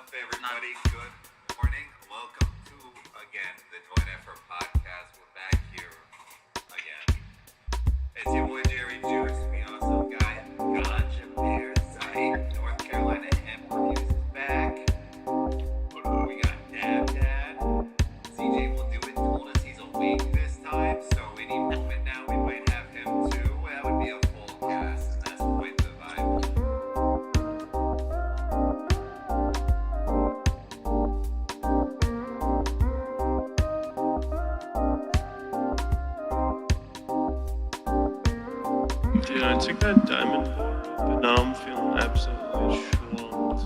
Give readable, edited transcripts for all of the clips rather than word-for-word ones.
up, everybody? Good morning. Welcome to, again, the Joint Effort Podcast. We're back here again. It's your boy Jerry Juice. We also got Gotcha Bears, North Carolina Hemp Reviews is back. We got Dad. CJ will do it. Told us he's awake this time, so any moment now we might have him too. That would be a full cast, and that's quite the vibe. Dude, I took that diamond bar, but now I'm feeling absolutely schlumped.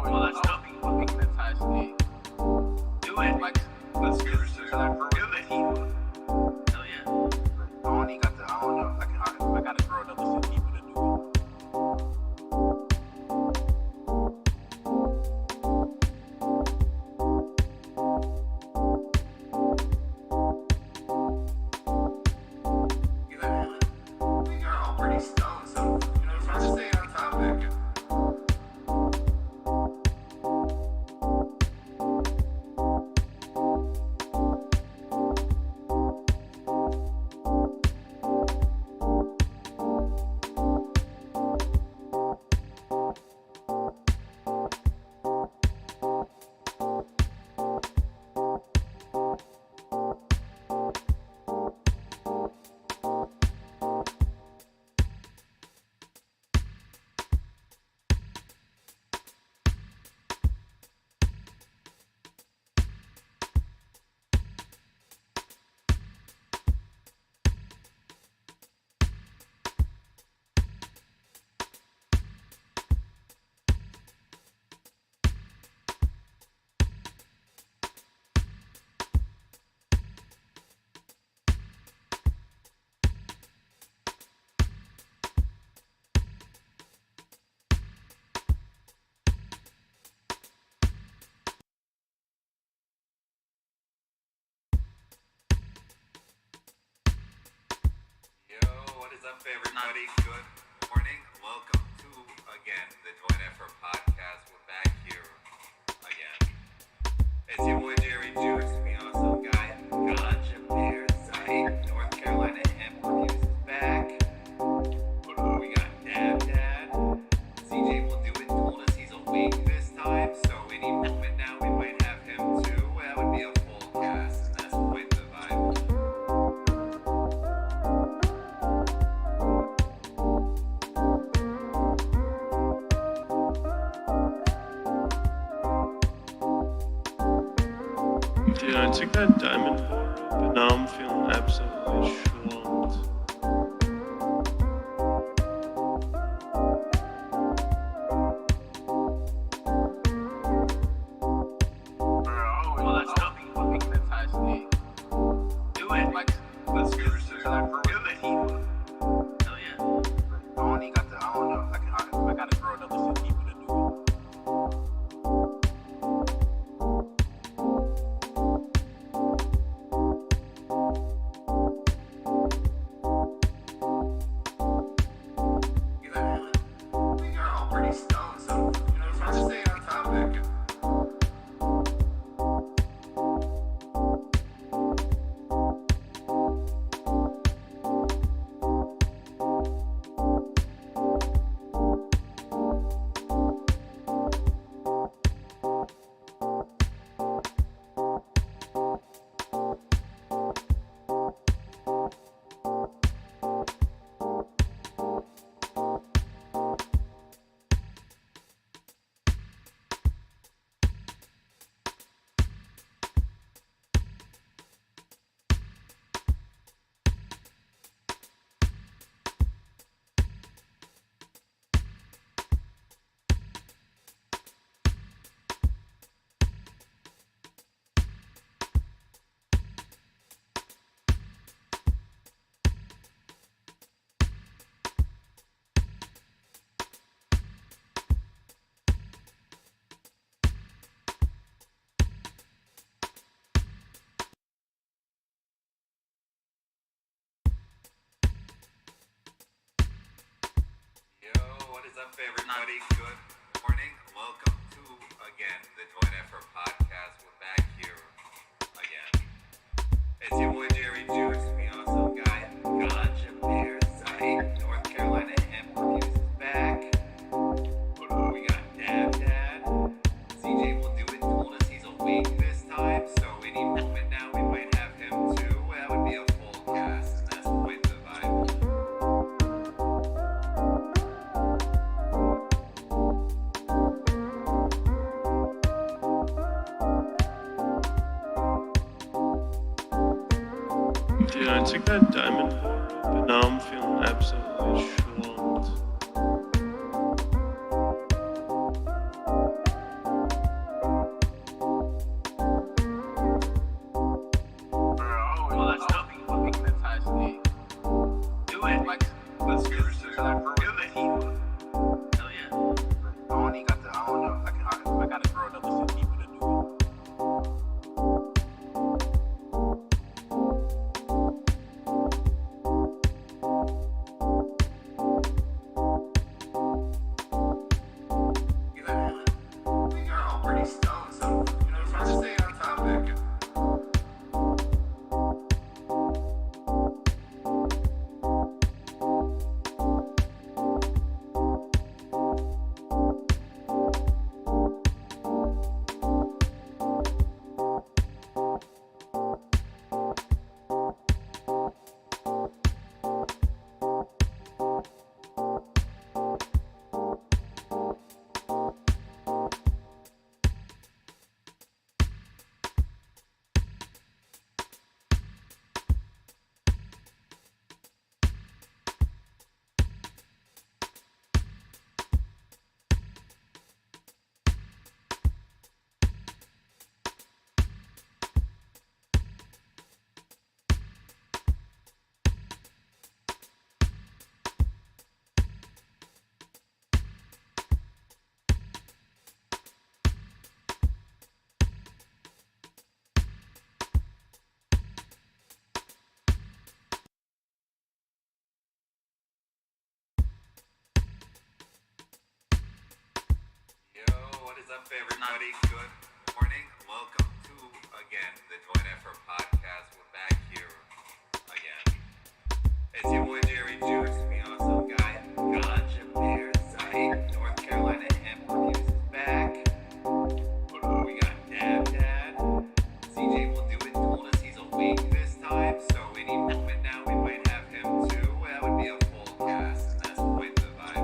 Well, that's nothing fucking fantastic. Do it. Like, let's do it. Do it. Hell yeah. I only got the, I don't know. I gotta grow another 6 people to do it. We are all pretty stoned, so, try to stay on topic. Yo, what is up, everybody? Good morning. Welcome to, again, the Joint Effort Podcast. We're back here again. It's your boy Jerry Juice. We also got Gotcha Bears, North Carolina Hemp Reviews is back. We got Dad. CJ will do it. Told us he's awake this time, so any moment now we might have him too. That would be a full cast, and that's quite the vibe. Dude, I took that diamond bar, but now I'm feeling absolutely schlumped. Well, that's nothing fucking fantastic. Do it. Like, let's do it. Do it. Hell yeah. I only got the, I don't know. I gotta grow another 6 people to do it. up, everybody? Good morning. Welcome to, again, the Joint Effort Podcast. We're back here again. It's your boy Jerry Juice. We also got Ganja Bear Site, North Carolina Hemp Reviews is back. We got Dab Dad. CJ will do it. Told us he's awake this time, so any moment now we might have him too. That would be a full cast, and that's quite the vibe. Dude, I took that diamond bar, but now I'm feeling absolutely swamped. Well, that's nothing fucking fantastic. Do it like the spirits that do it. Hell yeah. I only got the, I don't know. I gotta grow another 10 people to do it. Yeah, we are all pretty stoned, so try to stay on topic. Yo, what is up, everybody? Good morning. Welcome to, again, the Joint Effort Podcast. We're back here again. It's your boy Jerry Juice. We also got Ganja Bear Site, North Carolina Hemp Reviews is back. We got Dab Dad. CJ will do it. Told us he's awake this time, so any moment now we might have him too. That would be a full cast, and that's quite the vibe.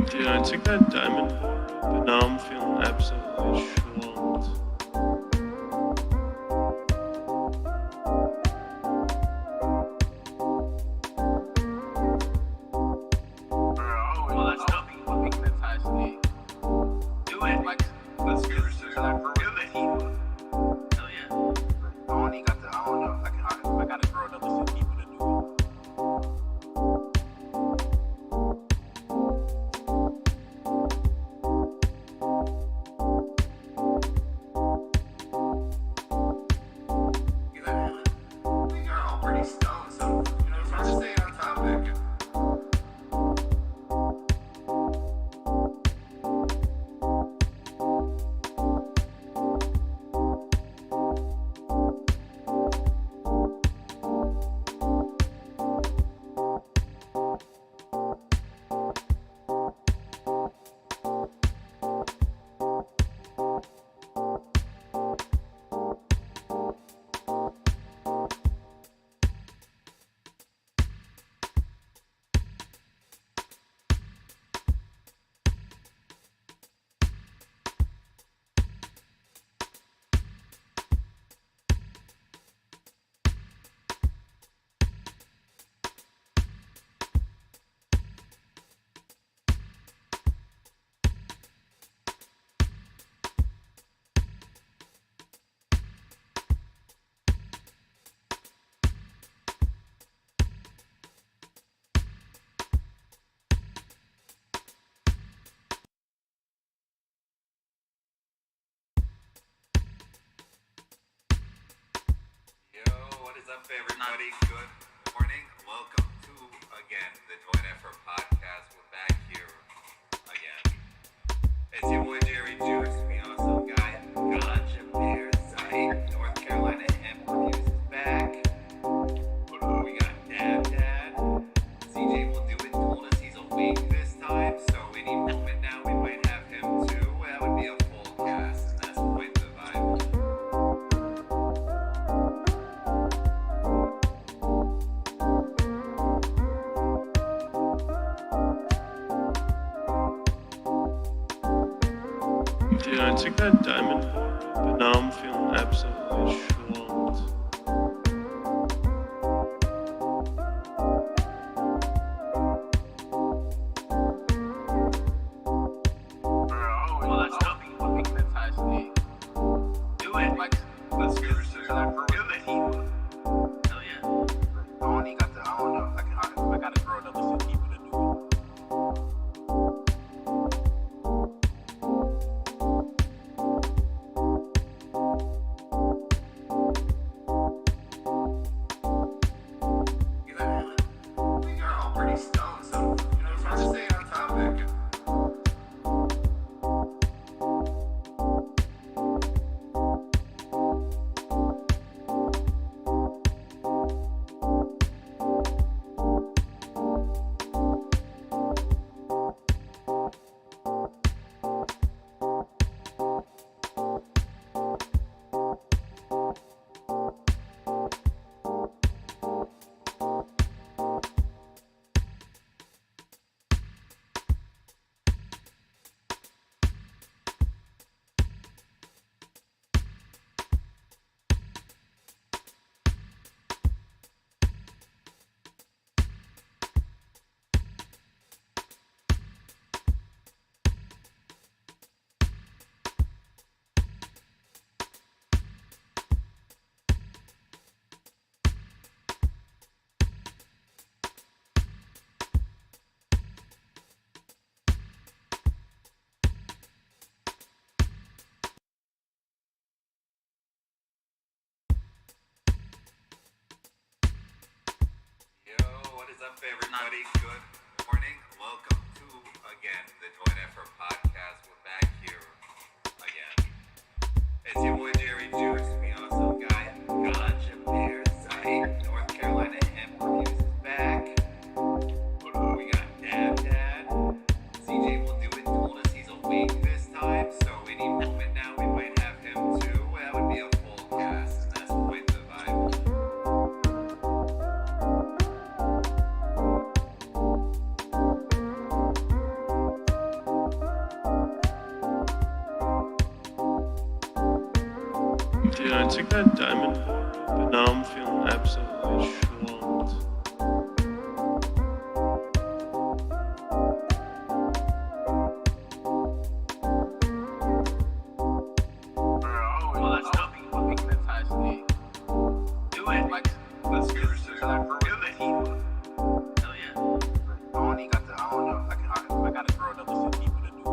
Dude, I took that diamond bar, but now I'm feeling absolutely swamped. Well, that's nothing fucking fantastic. Do it like the spirits that do it. Hell yeah. I only got the, I don't know. I gotta grow another 10 people to do it. Yeah, we are all pretty stoned, so try to stay on topic. up, everybody? Good morning. Welcome to, again, the Joint Effort Podcast. We're back here again. It's your boy Jerry Juice, the awesome guy, Gotcha Bear Site, North Carolina Hemp Reviews is back. We got Dad. CJ will do it, told us he's awake this time, so any moment now we might have him too. That would be a full cast, and that's quite the vibe. Dude, I took that diamond board, but now I'm feeling absolutely swamped. Well, that's nothing fucking fantastic. Do it. Like, let's do it. Do it. Hell yeah. I only got the, I don't know. I gotta grow another centimeter to do it. You know, we are all pretty stoned, so, try to stay on topic. Yo, what is up, everybody? Good morning. Welcome to, again, the Joint Effort Podcast. We're back here again. It's your boy Jerry Juice, the awesome guy, Gotcha Bear Site, North Carolina Hemp Reviews is back. We got Dad. CJ will do it, told us he's awake this time, so any moment now we might have him too. That would be a full cast, and that's quite the vibe. Dude, I took that diamond board, but now I'm feeling absolutely swamped. Well, that's nothing fucking fantastic. Do it. Like, let's do it. Do it. Hell yeah. I only got the, I don't know. I gotta grow another centimeter to do it.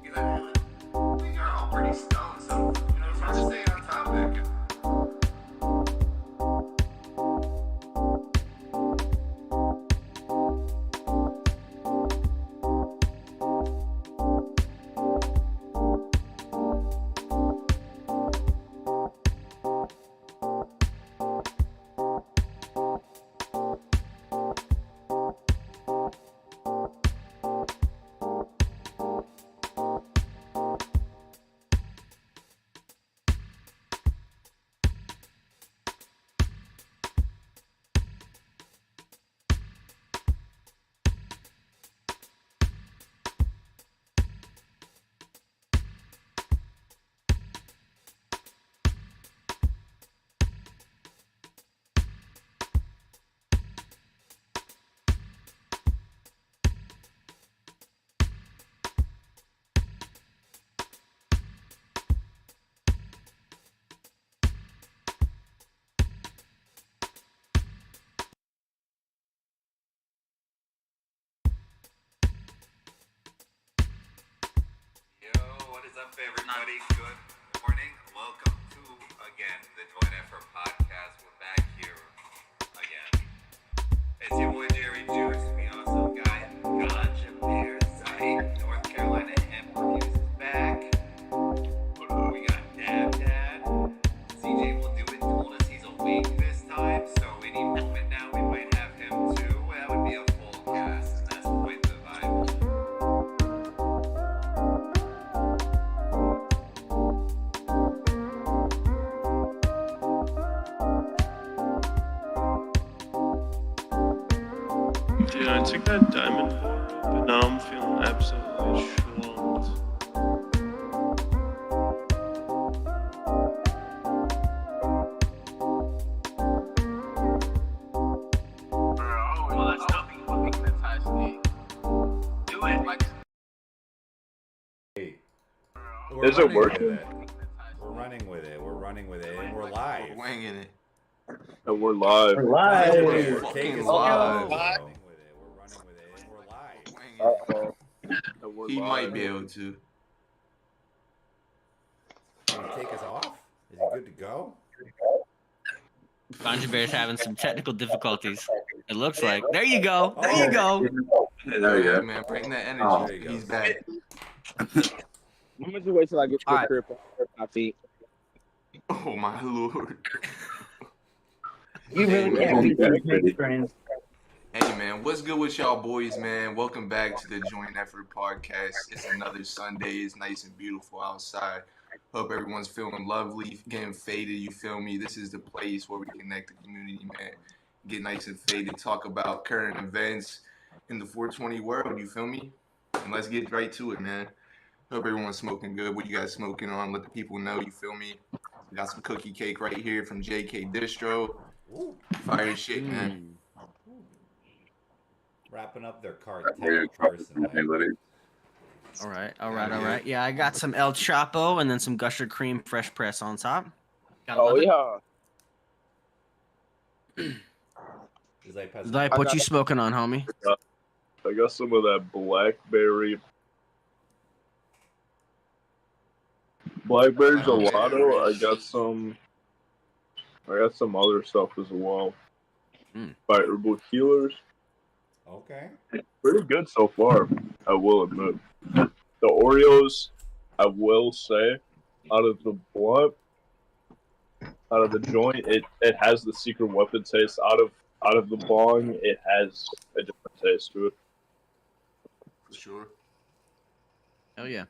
You know, we are all pretty stoned, so, try to stay on topic. up, everybody? Good morning. Welcome to, again, the Joint Effort Podcast. We're back here again. It's your boy Jerry Juice. We also got Ganja Parasite. North Carolina Hemp Reviews is back. We got Dab Dad. CJ will do it. Told us he's awake this time, so any moment now we might have him too. That would be a full cast, and that's quite the vibe. Dude, I took that diamond board, but now I'm feeling absolutely swamped. Well, that's nothing fucking fantastic. Do it like. Hey, Is it working? We're running with it. We're running with it, and we're live. We're winging it. And we're live. We're fucking taking live. We're running with it. We're running with it, and we're live. Winging it. And we're He live. might be able to. Can you take us off? Is it good to go? Ganja Bear's having some technical difficulties. It looks like. There you go. There you go. There you go. Man, bring that energy. Oh. There you go. He's back. I'm gonna just wait till I get to All the right. crib and my feet. Oh my lord. You Hey, really man. can't beat these big friends. Hey man, what's good with y'all boys, man? Welcome back to the Joint Effort Podcast. It's another Sunday. It's nice and beautiful outside. Hope everyone's feeling lovely, getting faded, you feel me? This is the place where we connect the community, man. Get nice and faded, talk about current events in the 420 world, you feel me? And let's get right to it, man. Hope everyone's smoking good. What you guys smoking on? Let the people know, you feel me? We got some cookie cake right here from JK Distro. Ooh. Fire shit, man. Wrapping up their cartel personally. All right. Yeah, I got some El Chapo and then some Gusher Cream Fresh Press on top. Gotta Oh love it. yeah. Zipe, what you smoking on, homie? I got some of that blackberry gelato. I got some other stuff as well. By Herbal Healers. Okay. Pretty good so far, I will admit. The Oreos, I will say, out of the blunt, out of the joint, it has the secret weapon taste. Out of the bong, it has a different taste to it. For sure. Hell yeah.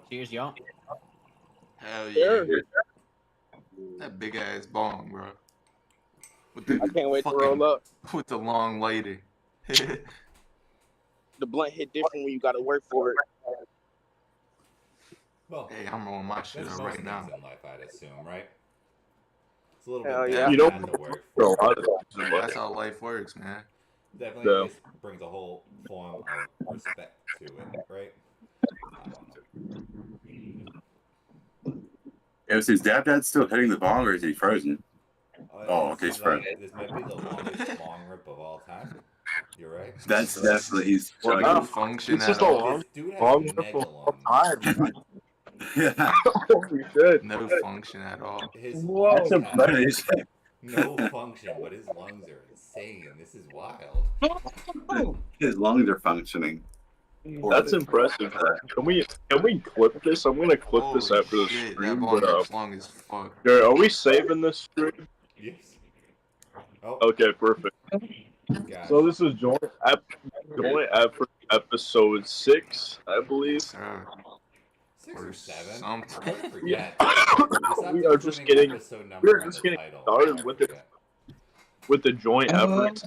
Cheers, y'all. Hell yeah. That big ass bong, bro. With the I can't wait to fucking- roll up. With the long lighter. The blunt hit different when you gotta work for it. Well, Hey, I'm rolling my shit that's up most right now. things in life, I'd assume, right? It's a little Hell bit yeah. You different don't- to work For a for. lot of things, That's how life works, man. Definitely Yeah. just brings a whole form of respect to it, right? Yeah, is Dab Dad still hitting the bong or is he frozen? Oh, okay, this it's is like- fine. This might be the longest bong rip of all time. You're right. That's definitely he's Well, No chugging. function It's at just a all. long- This dude has long mega rip of lungs. time. Yeah, Holy shit. No function at all. His Whoa. that's lungs a have funny. no function, but his lungs are insane. This is wild. His lungs are functioning. That's impressive. Can we clip this? I'm gonna clip this Holy after the shit, that stream. bong But is long as fuck. Jared, are we saving this stream? Yes. Oh, Okay, perfect. gosh. So this is joint effort episode 6, I believe. Sir. 6 or or 7? something. I forget. We are just getting started started with it. With the joint efforts.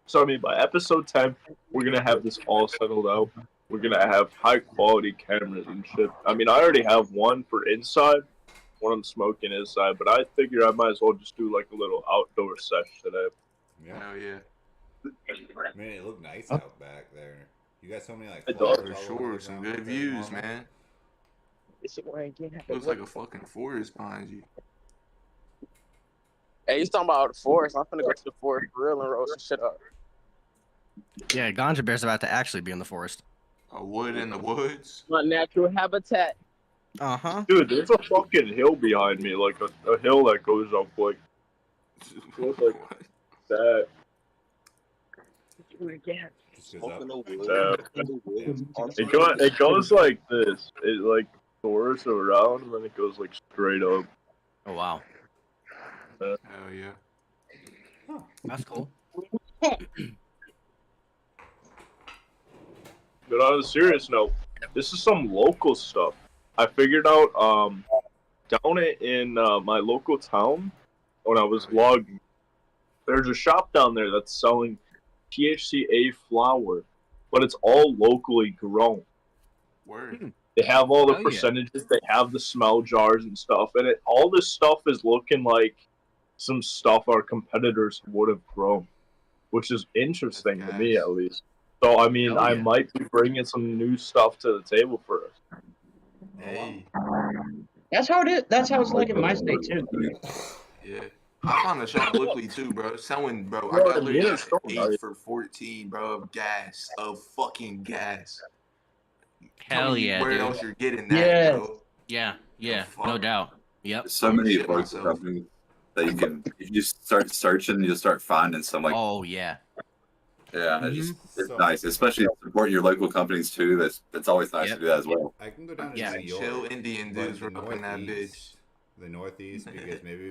So I mean, by episode 10, we're gonna have this all settled out. We're gonna have high quality cameras and shit. I mean, I already have one for inside, one I'm smoking inside, but I figure I might as well just do like a little outdoor sesh today. Yeah. Hell yeah. I mean, it looked nice out back there. You got so many like It flowers does. For all over sure. the Some ground good with that views, mama. man. This shit where I ain't getting Looks like a fucking forest behind you. Hey, you talking about the forest? I'm finna go to the forest for real and roll some shit up. Yeah, ganja bear's about to actually be in the forest. A wood in the woods. My natural habitat. Uh-huh. Dude, there's a fucking hill behind me, like a hill that goes up like that. Just goes up. It goes like this. It like soars around and then it goes like straight up. Oh wow, Hell yeah. that's cool. But on a serious note, this is some local stuff. I figured out down in my local town when I was logging, there's a shop down there that's selling THCA flower, but it's all locally grown. Word. They have all the Oh, yeah. percentages, they have the smell jars and stuff, and all this stuff is looking like some stuff our competitors would have grown, which is interesting to me Nice. at least. So I mean, Hell I yeah. might be bringing some new stuff to the table for us. Hey. That's how it is. That's how it's like in my state too. Yeah. I found a shop locally too, bro. Selling, bro. I Bro, got literally yeah, like so 8 nice. for 14, bro, of gas. Of fucking gas. Tell Hell me yeah, where dude. else you're getting that, Yes. bro. Yeah, yeah, fuck? no doubt. Yep. There's so many Shit local myself. companies that you can. If you just start searching, you'll start finding some like. Oh yeah. Yeah, it's So- nice, especially supporting your local companies too. That's always nice Yep. to do that as well. I can go down to Yeah. New York. Chill Indian but dudes the repping that bitch. Northeast- The Northeast,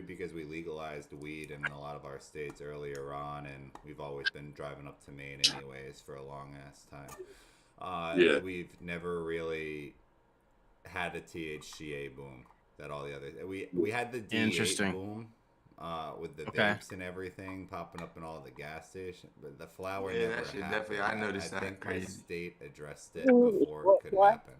because we legalized weed in a lot of our states earlier on, and we've always been driving up to Maine anyways for a long ass time. Yeah. We've never really had a THCA boom that all the other we had the D8 Interesting. boom with the Okay. vapes and everything popping up in all the gas stations, but the flower Yeah, never that shit happened. definitely- I noticed that think my crazy. state addressed it before it could What? happen.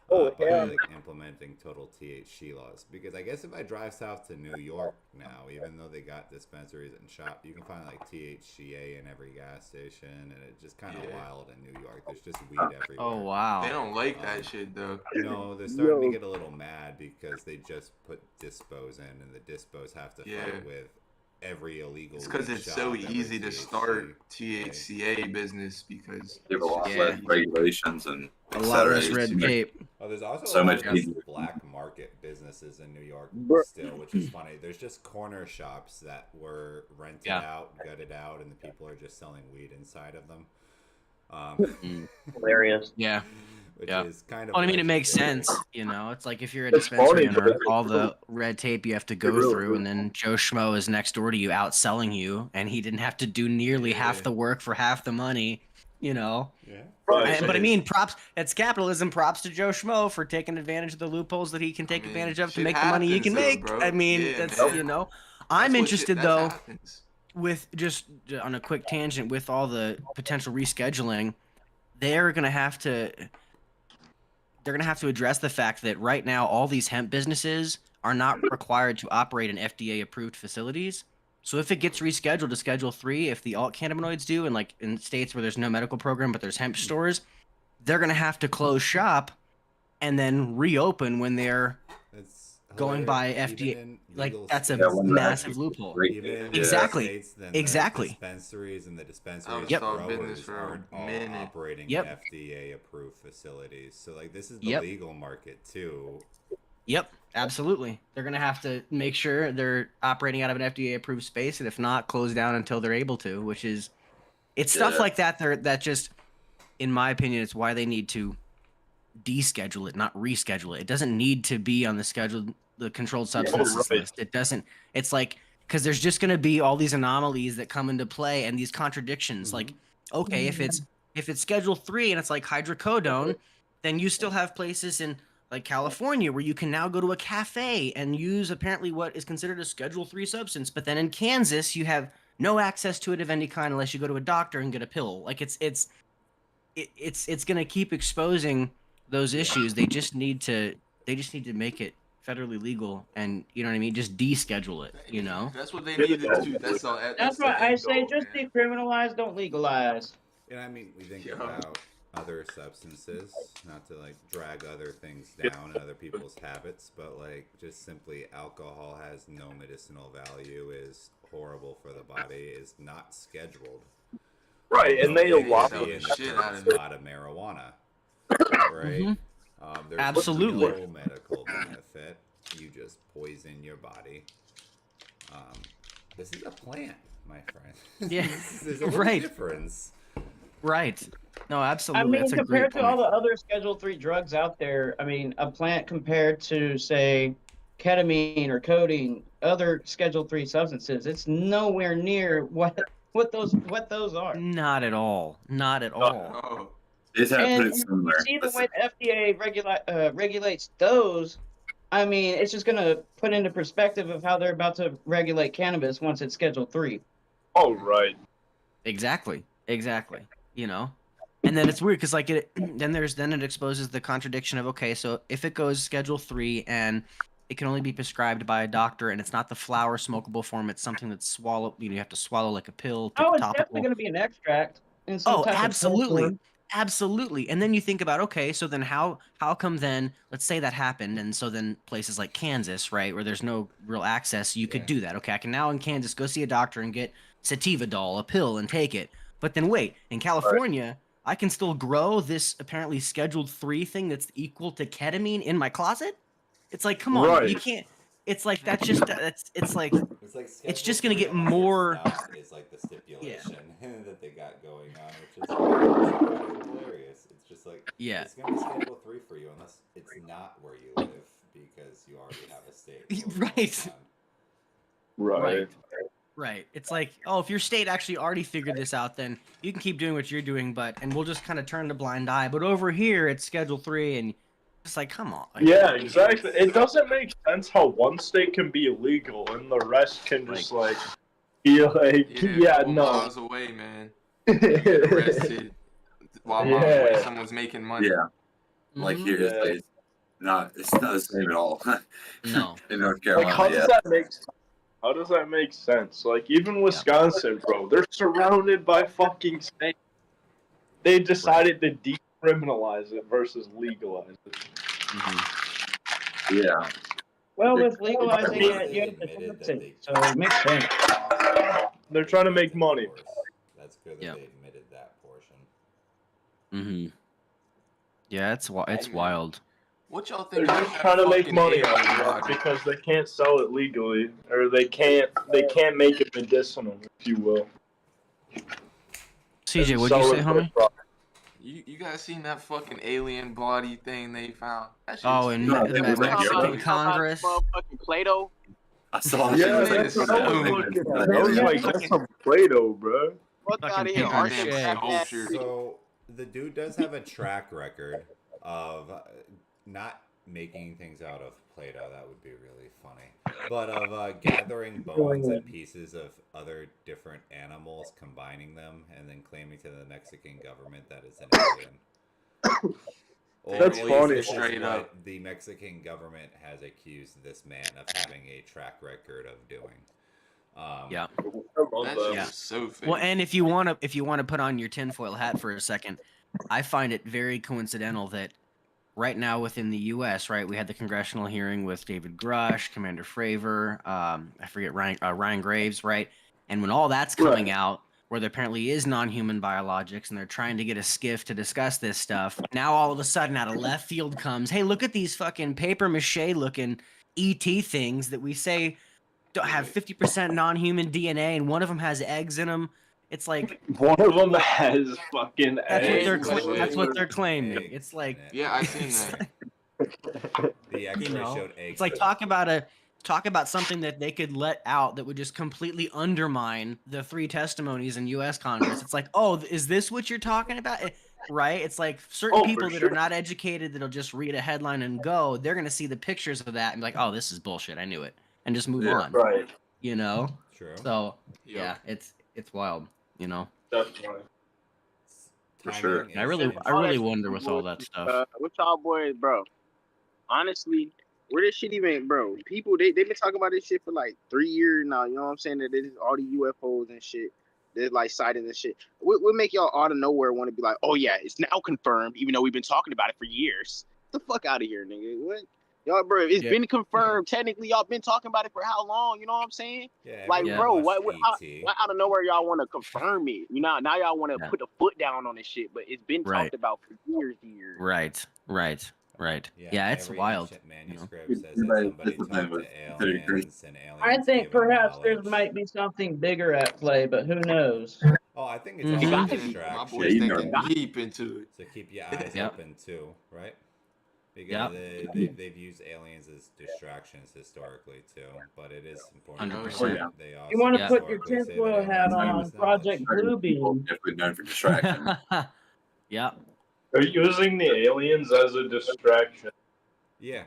Oh, By hell. like implementing total THC laws, because I guess if I drive south to New York now, even though they got dispensaries and shop, you can find like THCA in every gas station, and it's just kind of Yeah. wild in New York. There's just weed everywhere. Oh wow. They don't like that shit though. No, they're starting to get a little mad because they just put dispos in, and the dispos have to Yeah. fight with every illegal. It's because weed it's shop, so every easy to THC. start THCA business because There's a lot Yeah. less regulations and A et lot cetera. less red tape. Oh, there's also So a lot much of people- black market businesses in New York Bruh. still, which is funny. There's just corner shops that were rented Yeah. out, gutted out, and the people are just selling weed inside of them. Hilarious. Yeah. Which Yeah. is kind of. Well, I mean, it makes legendary. sense. You know, it's like if you're a It's dispensary funny, owner, but- all the red tape you have to go really through, is. and then Joe Schmo is next door to you, outselling you, and he didn't have to do nearly half Yeah. the work for half the money. You know, Yeah. Right, but I so- mean, props. It's capitalism. Props to Joe Schmo for taking advantage of the loopholes that he can take mean, advantage of to shit make the money he happens can though, make. bro. I mean, Yeah, that's man. you know. That's I'm what interested that though happens. with just on a quick tangent with all the potential rescheduling. They're gonna have to address the fact that right now all these hemp businesses are not required to operate in FDA approved facilities. So if it gets rescheduled to Schedule 3, if the alt cannabinoids do, and like in states where there's no medical program but there's hemp stores, they're gonna have to close shop and then reopen when they're It's going by hilarious. FDA Even in like legal that's a Yeah, when they're massive actually loophole. great. Even in Yeah. Exactly. states, then Exactly. The dispensaries and the I dispensaries was Yep. talking growers business for a aren't all minute. operating Yep. in FDA-approved facilities. So, like, this is the Yep. legal market too. Yep, absolutely. They're gonna have to make sure they're operating out of an FDA approved space, and if not, close down until they're able to. Which is, it's stuff Yeah. like that. That just, in my opinion, it's why they need to deschedule it, not reschedule it. It doesn't need to be on the scheduled, the controlled substances right. list. It doesn't. It's like because there's just gonna be all these anomalies that come into play and these contradictions. Like, okay, if it's Schedule 3 and it's like hydrocodone, then you still have places in like California where you can now go to a cafe and use apparently what is considered a Schedule 3 substance, but then in Kansas you have no access to it of any kind unless you go to a doctor and get a pill. Like it's going to keep exposing those issues. They just need to make it federally legal, and you know what I mean, just deschedule it, you know. That's what they need to do. That's all. That's the why I end say goal, just man. decriminalize, don't legalize. And I mean, we think Yeah. about other substances, not to like drag other things down and other people's habits, but like just simply alcohol has no medicinal value, is horrible for the body, is not scheduled. Right, and they allow be in the shit out first of it. lot of marijuana, right? Mhm. There's Absolutely. no medical benefit. You just poison your body. This is a plant, my friend. Yeah, There's a little right. difference. Right. No, I absolutely. mean, That's a great compared to all point. the other Schedule 3 drugs out there, I mean, a plant compared to, say, ketamine or codeine, other Schedule 3 substances, it's nowhere near what those are. Not at all. Not at all. Oh, They just have to And put it you somewhere. see the That's way the FDA regulates those. I mean, it's just going to put into perspective of how they're about to regulate cannabis once it's Schedule 3. Oh, right. Exactly. Exactly. You know? And then it's weird because like then it exposes the contradiction of, okay, so if it goes Schedule 3 and it can only be prescribed by a doctor and it's not the flower smokable form, it's something that's you have to swallow like a pill, take Oh, a it's definitely topical. going to be an extract in some Oh, type of absolutely. form. Absolutely. And then you think about, okay, so then how come then, let's say that happened, and so then places like Kansas, right, where there's no real access, you could Yeah. do that. Okay, I can now in Kansas go see a doctor and get sativa doll, a pill, and take it. But then wait, in California, I can still grow this apparently Scheduled 3 thing that's equal to ketamine in my closet? It's like, come on, Right. you can't. It's like it's like It's like It's Schedule just gonna 3 get on your more- snuff is like the stipulation that they got going on, which is kind of hilarious. It's just like Yeah. it's gonna be Schedule 3 for you unless it's not where you live because you already have a state. Right. Right. Right. It's like, oh, if your state actually already figured this out, then you can keep doing what you're doing, and we'll just kind of turn a blind eye. But over here, it's Schedule 3, and it's like, come on. Like, Yeah, exactly. It doesn't make sense how one state can be illegal and the rest can just like be like, yeah, couple no. miles away, man. You get arrested while miles away, Yeah. someone's making money. Yeah. Like Mhm. here, it's not the same at all. No. In North Like, Carolina, how yeah. does that make sense? How does that make sense? Like, even Wisconsin, bro, they're surrounded by fucking states. They decided to decriminalize it versus legalize it. Yeah. Well, with legalizing They it, you have to admitted tax that it, they- so it makes sense. They're trying to make money. That's good that Yeah. they admitted that portion. Mm-hmm. Yeah, it's wild. What y'all They're think? just trying to make fucking money alien off of it body? because they can't sell it legally, or they can't make it medicinal, if you will. CJ, And what'd you sell say, it homie? for- You guys seen that fucking alien body thing they found? That shit's Oh, in No, the it was like Mexican Europe. Congress. Motherfucking Play-Doh. I saw Yeah, it. that's what I was looking at. I was like, that's some Play-Doh, bro. Fuck Fucking out of here, paper Art. mache. Sculpture. So the dude does have a track record of not making things out of Play-Doh. That would be really funny. But of gathering bones and pieces of other different animals, combining them, and then claiming to the Mexican government that it's an alien. Or That's at least funny. this is Straight what up. the Mexican government has accused this man of having a track record of doing. Yeah. That shit Yeah. is so fake. Well, and if you want to put on your tinfoil hat for a second, I find it very coincidental that right now within the U.S., right, we had the congressional hearing with David Grush, Commander Fravor, I forget Ryan Graves, right, and when all that's coming out, where there apparently is non-human biologics, and they're trying to get a skiff to discuss this stuff, now all of a sudden out of left field comes, hey, look at these fucking paper mache looking ET things that we say don't have 50% non-human DNA, and one of them has eggs in them. It's like One of them has fucking that's what they're Eggs. claiming. Eggs It's like, in it. Yeah, I seen that. The X-ray you know, showed eggs. it's like talk about something that they could let out that would just completely undermine the 3 testimonies in U.S. Congress. It's like, oh, is this what you're talking about? Right? It's like certain Oh, for people that sure. are not educated that'll just read a headline and go. They're gonna see the pictures of that and be like, oh, this is bullshit. I knew it, and just move Yeah. on. Right. You know? True. So Yep. yeah, it's wild. You know? Definitely. For sure. Timing I is really insane. wonder with all that stuff. What y'all boys, bro? Honestly, where this shit even, bro? People they've been talking about this shit for like 3 years now. You know what I'm saying? That this is all the UFOs and shit. They're like sightings and shit. What make y'all out of nowhere want to be like, oh yeah, it's now confirmed, even though we've been talking about it for years? Get the fuck out of here, nigga. What? Y'all, bro, it's Yeah. been confirmed. Technically, y'all been talking about it for how long? You know what I'm saying? Yeah, Like, everyone bro, watched how, E.T. why out of nowhere y'all want to confirm it? You know, now y'all want to Yeah. put the foot down on this shit, but it's been Right. talked about for years. Right. Yeah, it's every wild. ancient you know? manuscript says that Everybody- somebody that's the thing talked with to considered crazy. aliens and aliens I think gave them perhaps there knowledge. might be something bigger at play, but who knows? Oh, I think it's Mhm. all a gotta be. My distraction. boy's Yeah, you know thinking that. deep into it. So keep your eyes Yep. open too, right? Because Yep. they've used aliens as distractions historically too, but it is important. to 100%. remember Yeah. that they also You want to Yeah. put your historically say that tinfoil hat aliens gave on, us knowledge. Project Bluebeam. Definitely known for distraction. Yeah. They're using the aliens as a distraction. Yeah.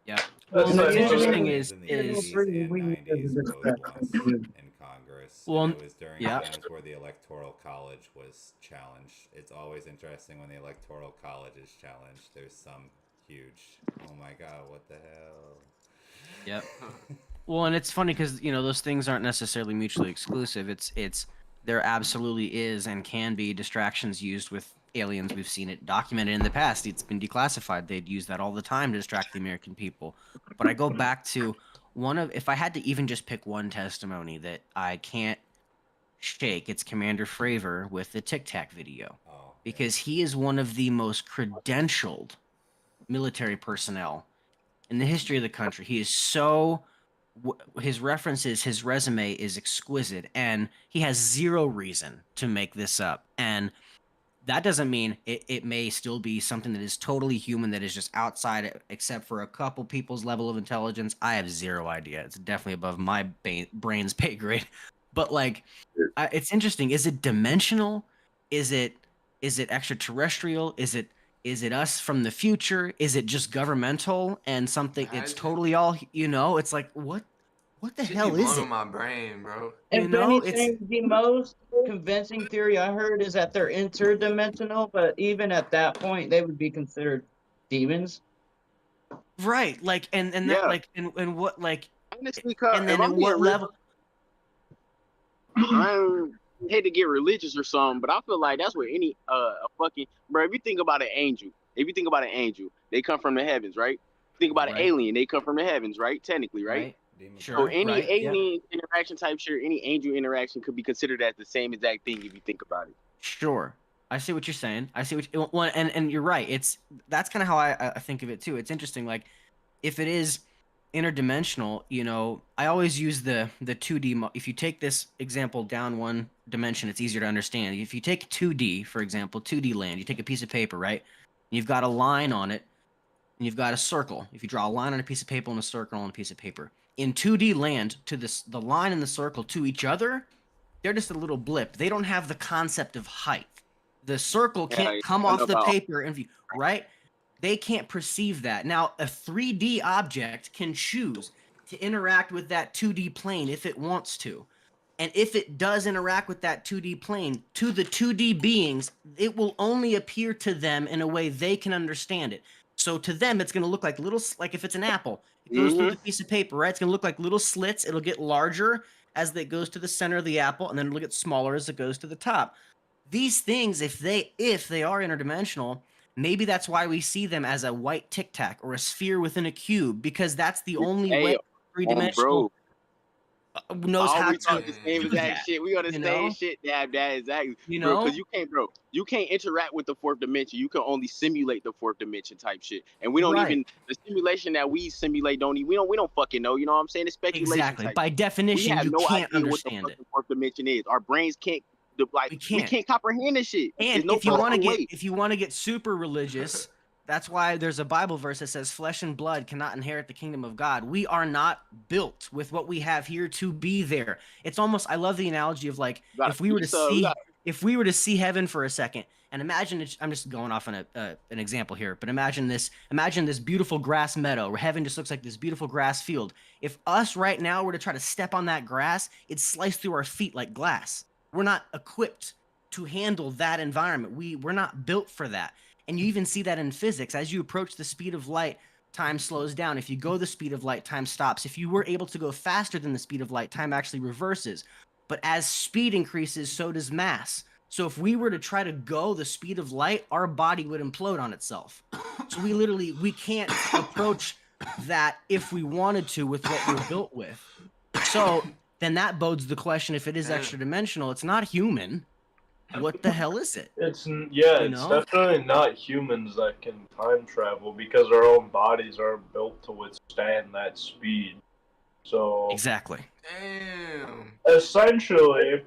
Yeah. Well, and That's what's not interesting Aliens is in the 80s and 90s both once in Congress. Well, and it was during yeah. times where the Electoral College was challenged. It's always interesting when the Electoral College is challenged. There's some huge, oh my god, what the hell? Yep. Well, and it's funny because those things aren't necessarily mutually exclusive. There absolutely is and can be distractions used with aliens. We've seen it documented in the past. It's been declassified. They'd use that all the time to distract the American people. But I go back to if I had to even just pick one testimony that I can't shake, it's Commander Fravor with the Tic Tac video, Oh, because he is one of the most credentialed military personnel in the history of the country. He is his references, his resume is exquisite, and he has zero reason to make this up. And that doesn't mean it may still be something that is totally human, that is just outside, except for a couple people's level of intelligence. I have zero idea. It's definitely above my brain's pay grade. But it's interesting. Is it dimensional? Is it extraterrestrial? Is it us from the future? Is it just governmental and something? It's Imagine. totally all. It's like what the Shit hell be is blowing it? my brain, bro. If anything, the most convincing theory I heard is that they're interdimensional, but even at that point, they would be considered demons. Right. Like and that Yeah. and what Honestly, cuz, and then if at I'm what being level? I hate to get religious or something, but I feel like that's what any fucking bro. If you think about an angel, they come from the heavens, right? Think about an Right. alien, they come from the heavens, right? Technically, right? Demon Sure. So Power. any Right, yeah. alien interaction type shit, any angel interaction could be considered as the same exact thing if you think about it. Sure. I see what you're saying. I see what well, and you're right. That's kind of how I think of it too. It's interesting. Like if it is interdimensional, I always use the 2D. If you take this example down one dimension, it's easier to understand. If you take 2D, for example, 2D land, you take a piece of paper, right? You've got a line on it, and you've got a circle. If you draw a line on a piece of paper and a circle on a piece of paper, in 2D land, to the line and the circle to each other, they're just a little blip. They don't have the concept of height. The circle can't come off the paper and view, right? They can't perceive that. Now, a 3D object can choose to interact with that 2D plane if it wants to. And if it does interact with that 2D plane, to the 2D beings, it will only appear to them in a way they can understand it. So to them, it's going to look like like if it's an apple, it goes through the piece of paper, right? It's going to look like little slits. It'll get larger as it goes to the center of the apple, and then it'll get smaller as it goes to the top. These things, if they are interdimensional, maybe that's why we see them as a white tic tac or a sphere within a cube, because that's the only way three-dimensional knows how to talk the same do exact that, shit. We on the you same know? shit, that exactly. You Bro, know? because you can't interact with the fourth dimension. You can only simulate the fourth dimension type shit. And we don't Right. even the simulation that we simulate we don't fucking know. You know what I'm saying? It's speculation. Exactly. Type. By definition, we have you no can't idea what the understand it. fucking fourth dimension is. Our brains can't We we can't. can't comprehend this shit. And There's no if you want to fucking get way. if you want to get super religious, that's why there's a Bible verse that says flesh and blood cannot inherit the kingdom of God. We are not built with what we have here to be there. It's almost, I love the analogy of like if we were to see heaven for a second, and imagine I'm just going off on an example here, but imagine this beautiful grass meadow where heaven just looks like this beautiful grass field. If us right now were to try to step on that grass, it'd slice through our feet like glass. We're not equipped to handle that environment. We're not built for that. And you even see that in physics. As you approach the speed of light, time slows down. If you go the speed of light, time stops. If you were able to go faster than the speed of light, time actually reverses. But as speed increases, so does mass. So if we were to try to go the speed of light, our body would implode on itself. So we can't approach that if we wanted to with what we're built with. So then that bodes the question: if it is extra dimensional, it's not human. What the hell is it? It's know? definitely not humans that can time travel because our own bodies are built to withstand that speed. So Exactly. Damn. essentially,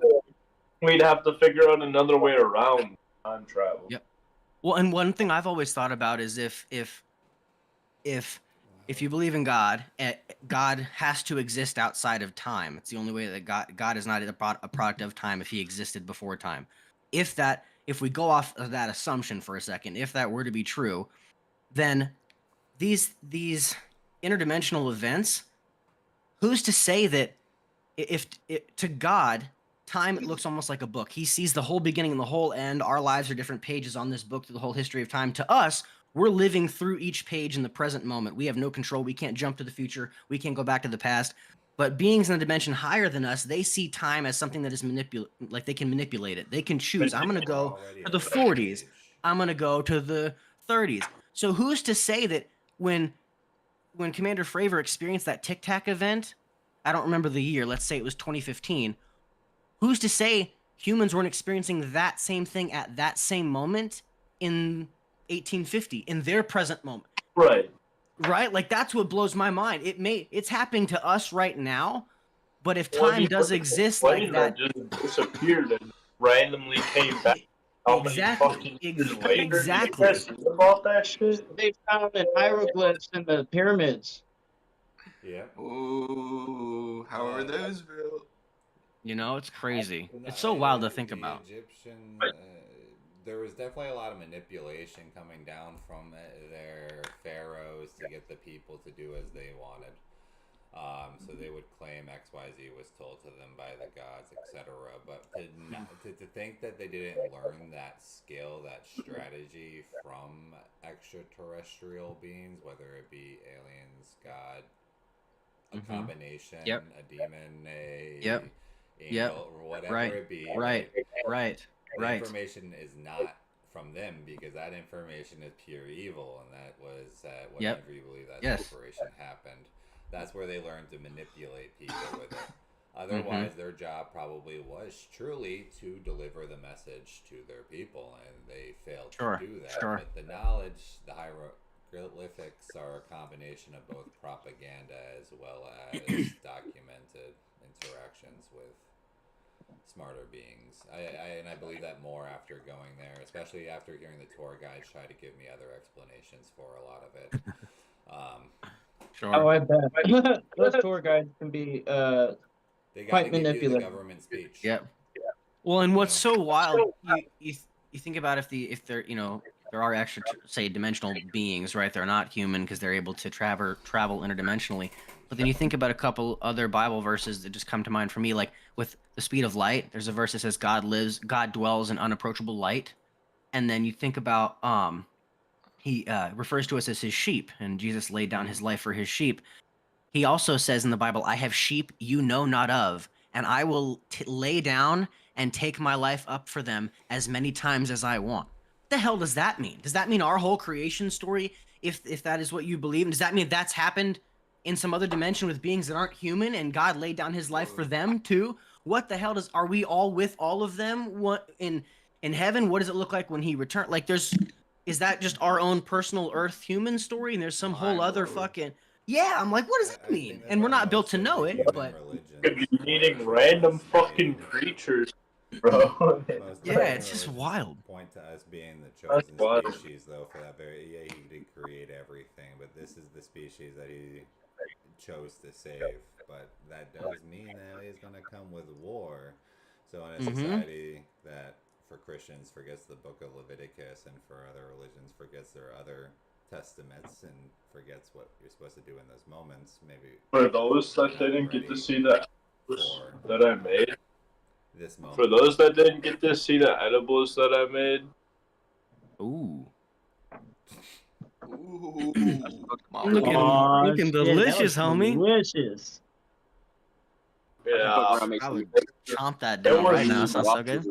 we'd have to figure out another way around time travel. Yep. Well, and one thing I've always thought about is if you believe in God, God has to exist outside of time. It's the only way that God is not a product of time if he existed before time. If we go off of that assumption for a second, if that were to be true, then these interdimensional events, who's to say that if to God, time looks almost like a book. He sees the whole beginning and the whole end. Our lives are different pages on this book through the whole history of time. To us, we're living through each page in the present moment. We have no control. We can't jump to the future. We can't go back to the past. But beings in a dimension higher than us, they see time as something that is like they can manipulate it. They can choose. I'm going to go to the 40s. I'm going to go to the 30s. So who's to say that when Commander Fravor experienced that Tic Tac event, I don't remember the year, let's say it was 2015, who's to say humans weren't experiencing that same thing at that same moment in 1850, in their present moment? Right. Right? Like, that's what blows my mind. It's happening to us right now, but if time does exist like that, just disappeared and randomly came back. How many fucking years later exactly. did you guys know about that shit? They found the hieroglyphs in the pyramids. Yeah. Ooh, how are those built? You know, it's crazy. It's so wild to think about. Egyptian, there was definitely a lot of manipulation coming down from their pharaohs to get the people to do as they wanted. So they would claim XYZ was told to them by the gods, etc. But to think that they didn't learn that skill, that strategy from extraterrestrial beings, whether it be aliens, God, a combination, a demon, angel, or whatever it be. Right. The information is not from them because that information is pure evil, and that was whenever you believe that separation happened. That's where they learned to manipulate people with it. Otherwise, their job probably was truly to deliver the message to their people, and they failed to do that. But the knowledge, the hieroglyphics are a combination of both propaganda as well as documented interactions with smarter beings. I believe that more after going there, especially after hearing the tour guides try to give me other explanations for a lot of it. Sure. Oh, I bet. Those tour guides can be They quite gotta give you the manipulative. government speech. Yep. Well, and what's so wild, you think about if they're, there are extra, say, dimensional beings, right? They're not human because they're able to travel interdimensionally. But then you think about a couple other Bible verses that just come to mind for me, like with the speed of light. There's a verse that says God dwells in unapproachable light. And then you think about he refers to us as his sheep, and Jesus laid down his life for his sheep. He also says in the Bible, I have sheep you know not of, and I will lay down and take my life up for them as many times as I want. What the hell does that mean? Does that mean our whole creation story, if that is what you believe? And does that mean that's happened in some other dimension with beings that aren't human, and God laid down his life for them too? What the hell are we all with all of them? What in heaven? What does it look like when he returns? Like, is that just our own personal Earth human story? And there's some whole other fucking... Yeah, I'm like, what does that mean? And we're not built to know it, but... Could be meeting random fucking creatures, bro. Yeah, it's just wild. Point to us being the chosen species, though, for that very... Yeah, he did create everything, but this is the species that he chose to save. But that does mean that he's going to come with war. So in a society that, for Christians, forgets the book of Leviticus, and for other religions, forgets their other testaments and forgets what you're supposed to do in those moments, maybe for those that didn't get to see that I made, this moment. For those that didn't get to see the edibles that I made, looking delicious, homie. Delicious. Yeah, I would chomp that down right now. Sounds so good.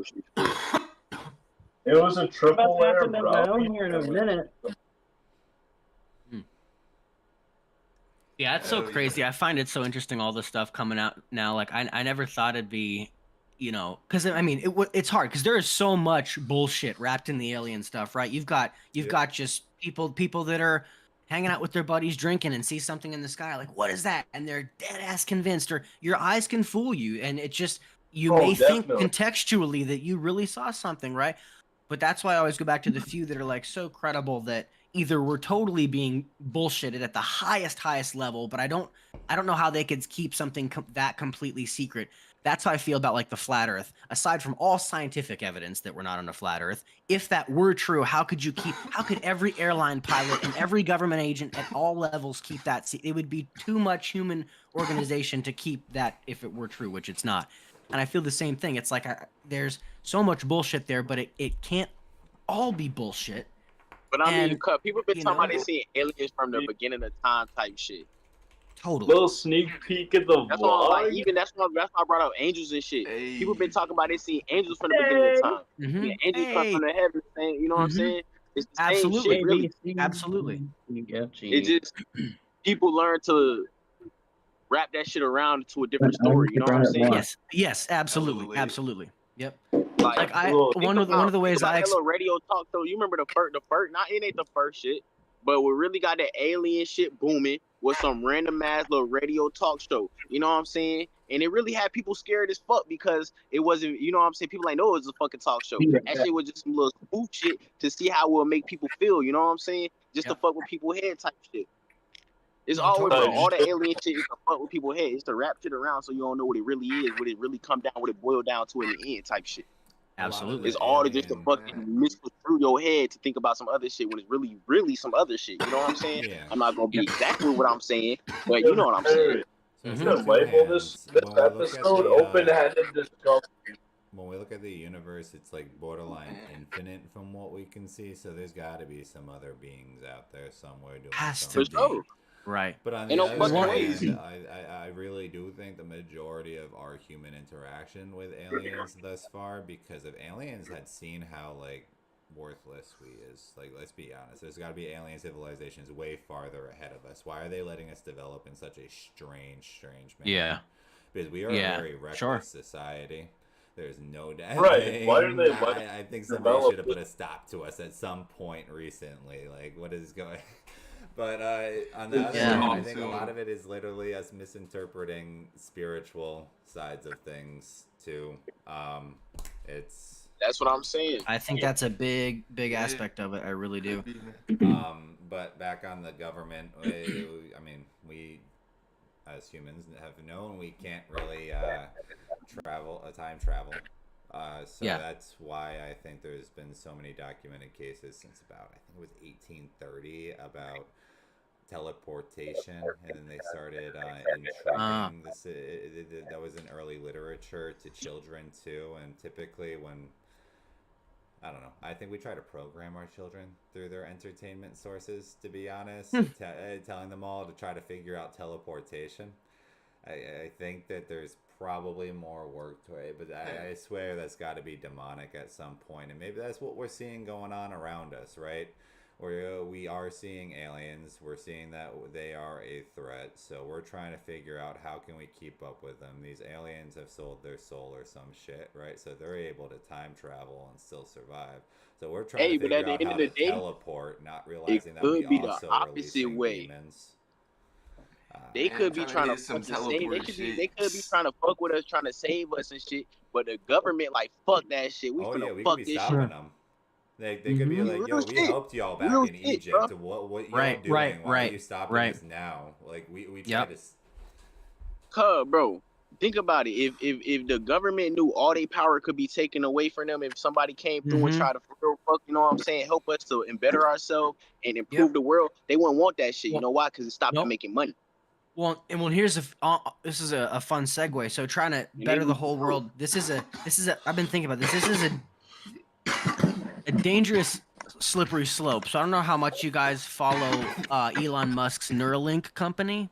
It was a About triple to have layer, to make my bro. own here in a minute. Yeah, it's so Hell yeah. crazy. I find it so interesting, all the stuff coming out now. Like, I never thought it'd be, you know, because I mean, it's hard because there is so much bullshit wrapped in the alien stuff, right? You've got just people that are hanging out with their buddies drinking and see something in the sky, like, what is that? And they're dead ass convinced, or your eyes can fool you, and it just you may think Definitely. contextually that you really saw something, right? But that's why I always go back to the few that are like so credible that either we're totally being bullshitted at the highest level, but I don't know how they could keep something that completely secret. That's how I feel about like the flat Earth. Aside from all scientific evidence that we're not on a flat Earth, if that were true, how could every airline pilot and every government agent at all levels keep that? It would be too much human organization to keep that if it were true, which it's not. And I feel the same thing. It's like there's so much bullshit there, but it can't all be bullshit. But I mean, And, people been you talking about know- they seeing aliens from the beginning of time type shit. Totally. Little sneak peek at the That's why, like, vlog. even that's why I brought up angels and shit. Hey. People been talking about they seeing angels from the beginning of time. Mhm. Yeah, angels come from the heavens, saying, you know what I'm Mhm. saying? It's the Absolutely. same shit, really. Absolutely. It just people learn to wrap that shit around to a different story. You know what I'm saying? Yes, absolutely. Absolutely. Yep. Like, Like think one of the ways about I that little radio talk show. You remember the first? Not it ain't the first shit, but we really got that alien shit booming was some random ass little radio talk show. You know what I'm saying? And it really had people scared as fuck because it wasn't. You know what I'm saying? People like, no, it was a fucking talk show. That shit was just some little spoof shit to see how it will make people feel. You know what I'm saying? Just to fuck with people's head type shit. It's always totally. all the alien shit is to fuck with people's head. It's to wrap shit around so you don't know what it really is, what it really come down, what it boil down to in the end type shit. Absolutely. It's all to just to fucking misconstrue your head to think about some other shit when it's really some other shit. You know what I'm saying? Yeah. I'm not gonna be exactly what I'm saying, but you know what I'm saying. So Mhm. it's You on can two label hands. this When we look at episode the, open-handed discovery. when we look at the universe, it's like borderline infinite from what we can see. So there's got to be some other beings out there somewhere doing Has to For something. sure. Right. But on Ain't the no other fucking ways. hand, I really do think the majority of our human interaction with aliens thus far, because if aliens had seen how like worthless we is, like let's be honest, there's got to be alien civilizations way farther ahead of us. Why are they letting us develop in such a strange manner? Yeah. Because we are Yeah, a very reckless sure. society. There's no doubt. Right, why are they letting I think somebody develop should have put a stop to us at some point recently. Like, what is going? But on the other Yeah. hand, I think a lot of it is literally us misinterpreting spiritual sides of things too. It's That's what I'm saying. I think that's a big aspect of it. I really do. but back on the government, I mean, we as humans have known we can't really time travel. So Yeah. that's why I think there's been so many documented cases since about, I think it was 1830, about teleportation, and then they started intriguing this. That was in early literature to children too, and typically when, I don't know, I think we try to program our children through their entertainment sources, to be honest, telling them all to try to figure out teleportation. I think that there's probably more work to it, but I swear that's got to be demonic at some point, and maybe that's what we're seeing going on around us, right? Where we are seeing aliens, we're seeing that they are a threat, so we're trying to figure out how can we keep up with them. These aliens have sold their soul or some shit, right? So they're able to time travel and still survive. So we're trying to But figure at the out end how of the to day, teleport, not realizing that could we be the also opposite releasing way. demons. They could be trying to get some fucking save. teleport They could be trying to fuck with us, trying to save us and shit. But the government like fuck that shit. We Oh finna yeah, we fuck could be this stopping shit. them. They could be like, yo, Real we shit. helped y'all back Real in shit, Egypt. bro. What y'all Right, doing? right, Why right, are you stopping right. us now? Like we try Yep. to. Bro, think about it. If the government knew all their power could be taken away from them, if somebody came through and Mhm. tried to fuck, you know what I'm saying, help us to better ourselves and improve the world, they wouldn't want that shit. You Well, know why? Because it stopped nope. them making money. Well, here's this is a fun segue. So trying to better the whole world. This is a I've been thinking about this. This is a dangerous slippery slope. So I don't know how much you guys follow Elon Musk's Neuralink company,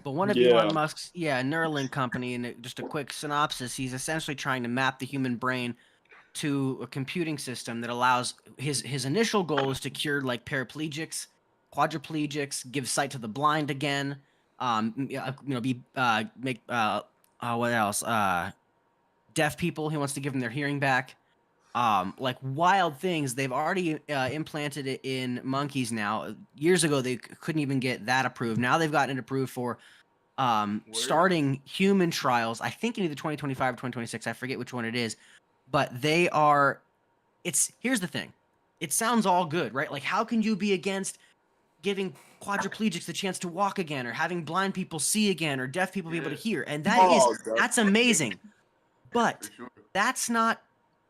but one of Elon Musk's Neuralink company, and just a quick synopsis, he's essentially trying to map the human brain to a computing system that allows his initial goal is to cure like paraplegics, quadriplegics, give sight to the blind again, make what else? Deaf people. He wants to give them their hearing back. Like wild things. They've already implanted it in monkeys now. Years ago, they couldn't even get that approved. Now they've gotten it approved for starting human trials. I think in either 2025 or 2026. I forget which one it is. But they are. Here's the thing. It sounds all good, right? Like, how can you be against giving quadriplegics the chance to walk again, or having blind people see again, or deaf people be able to hear? And that's amazing. But that's not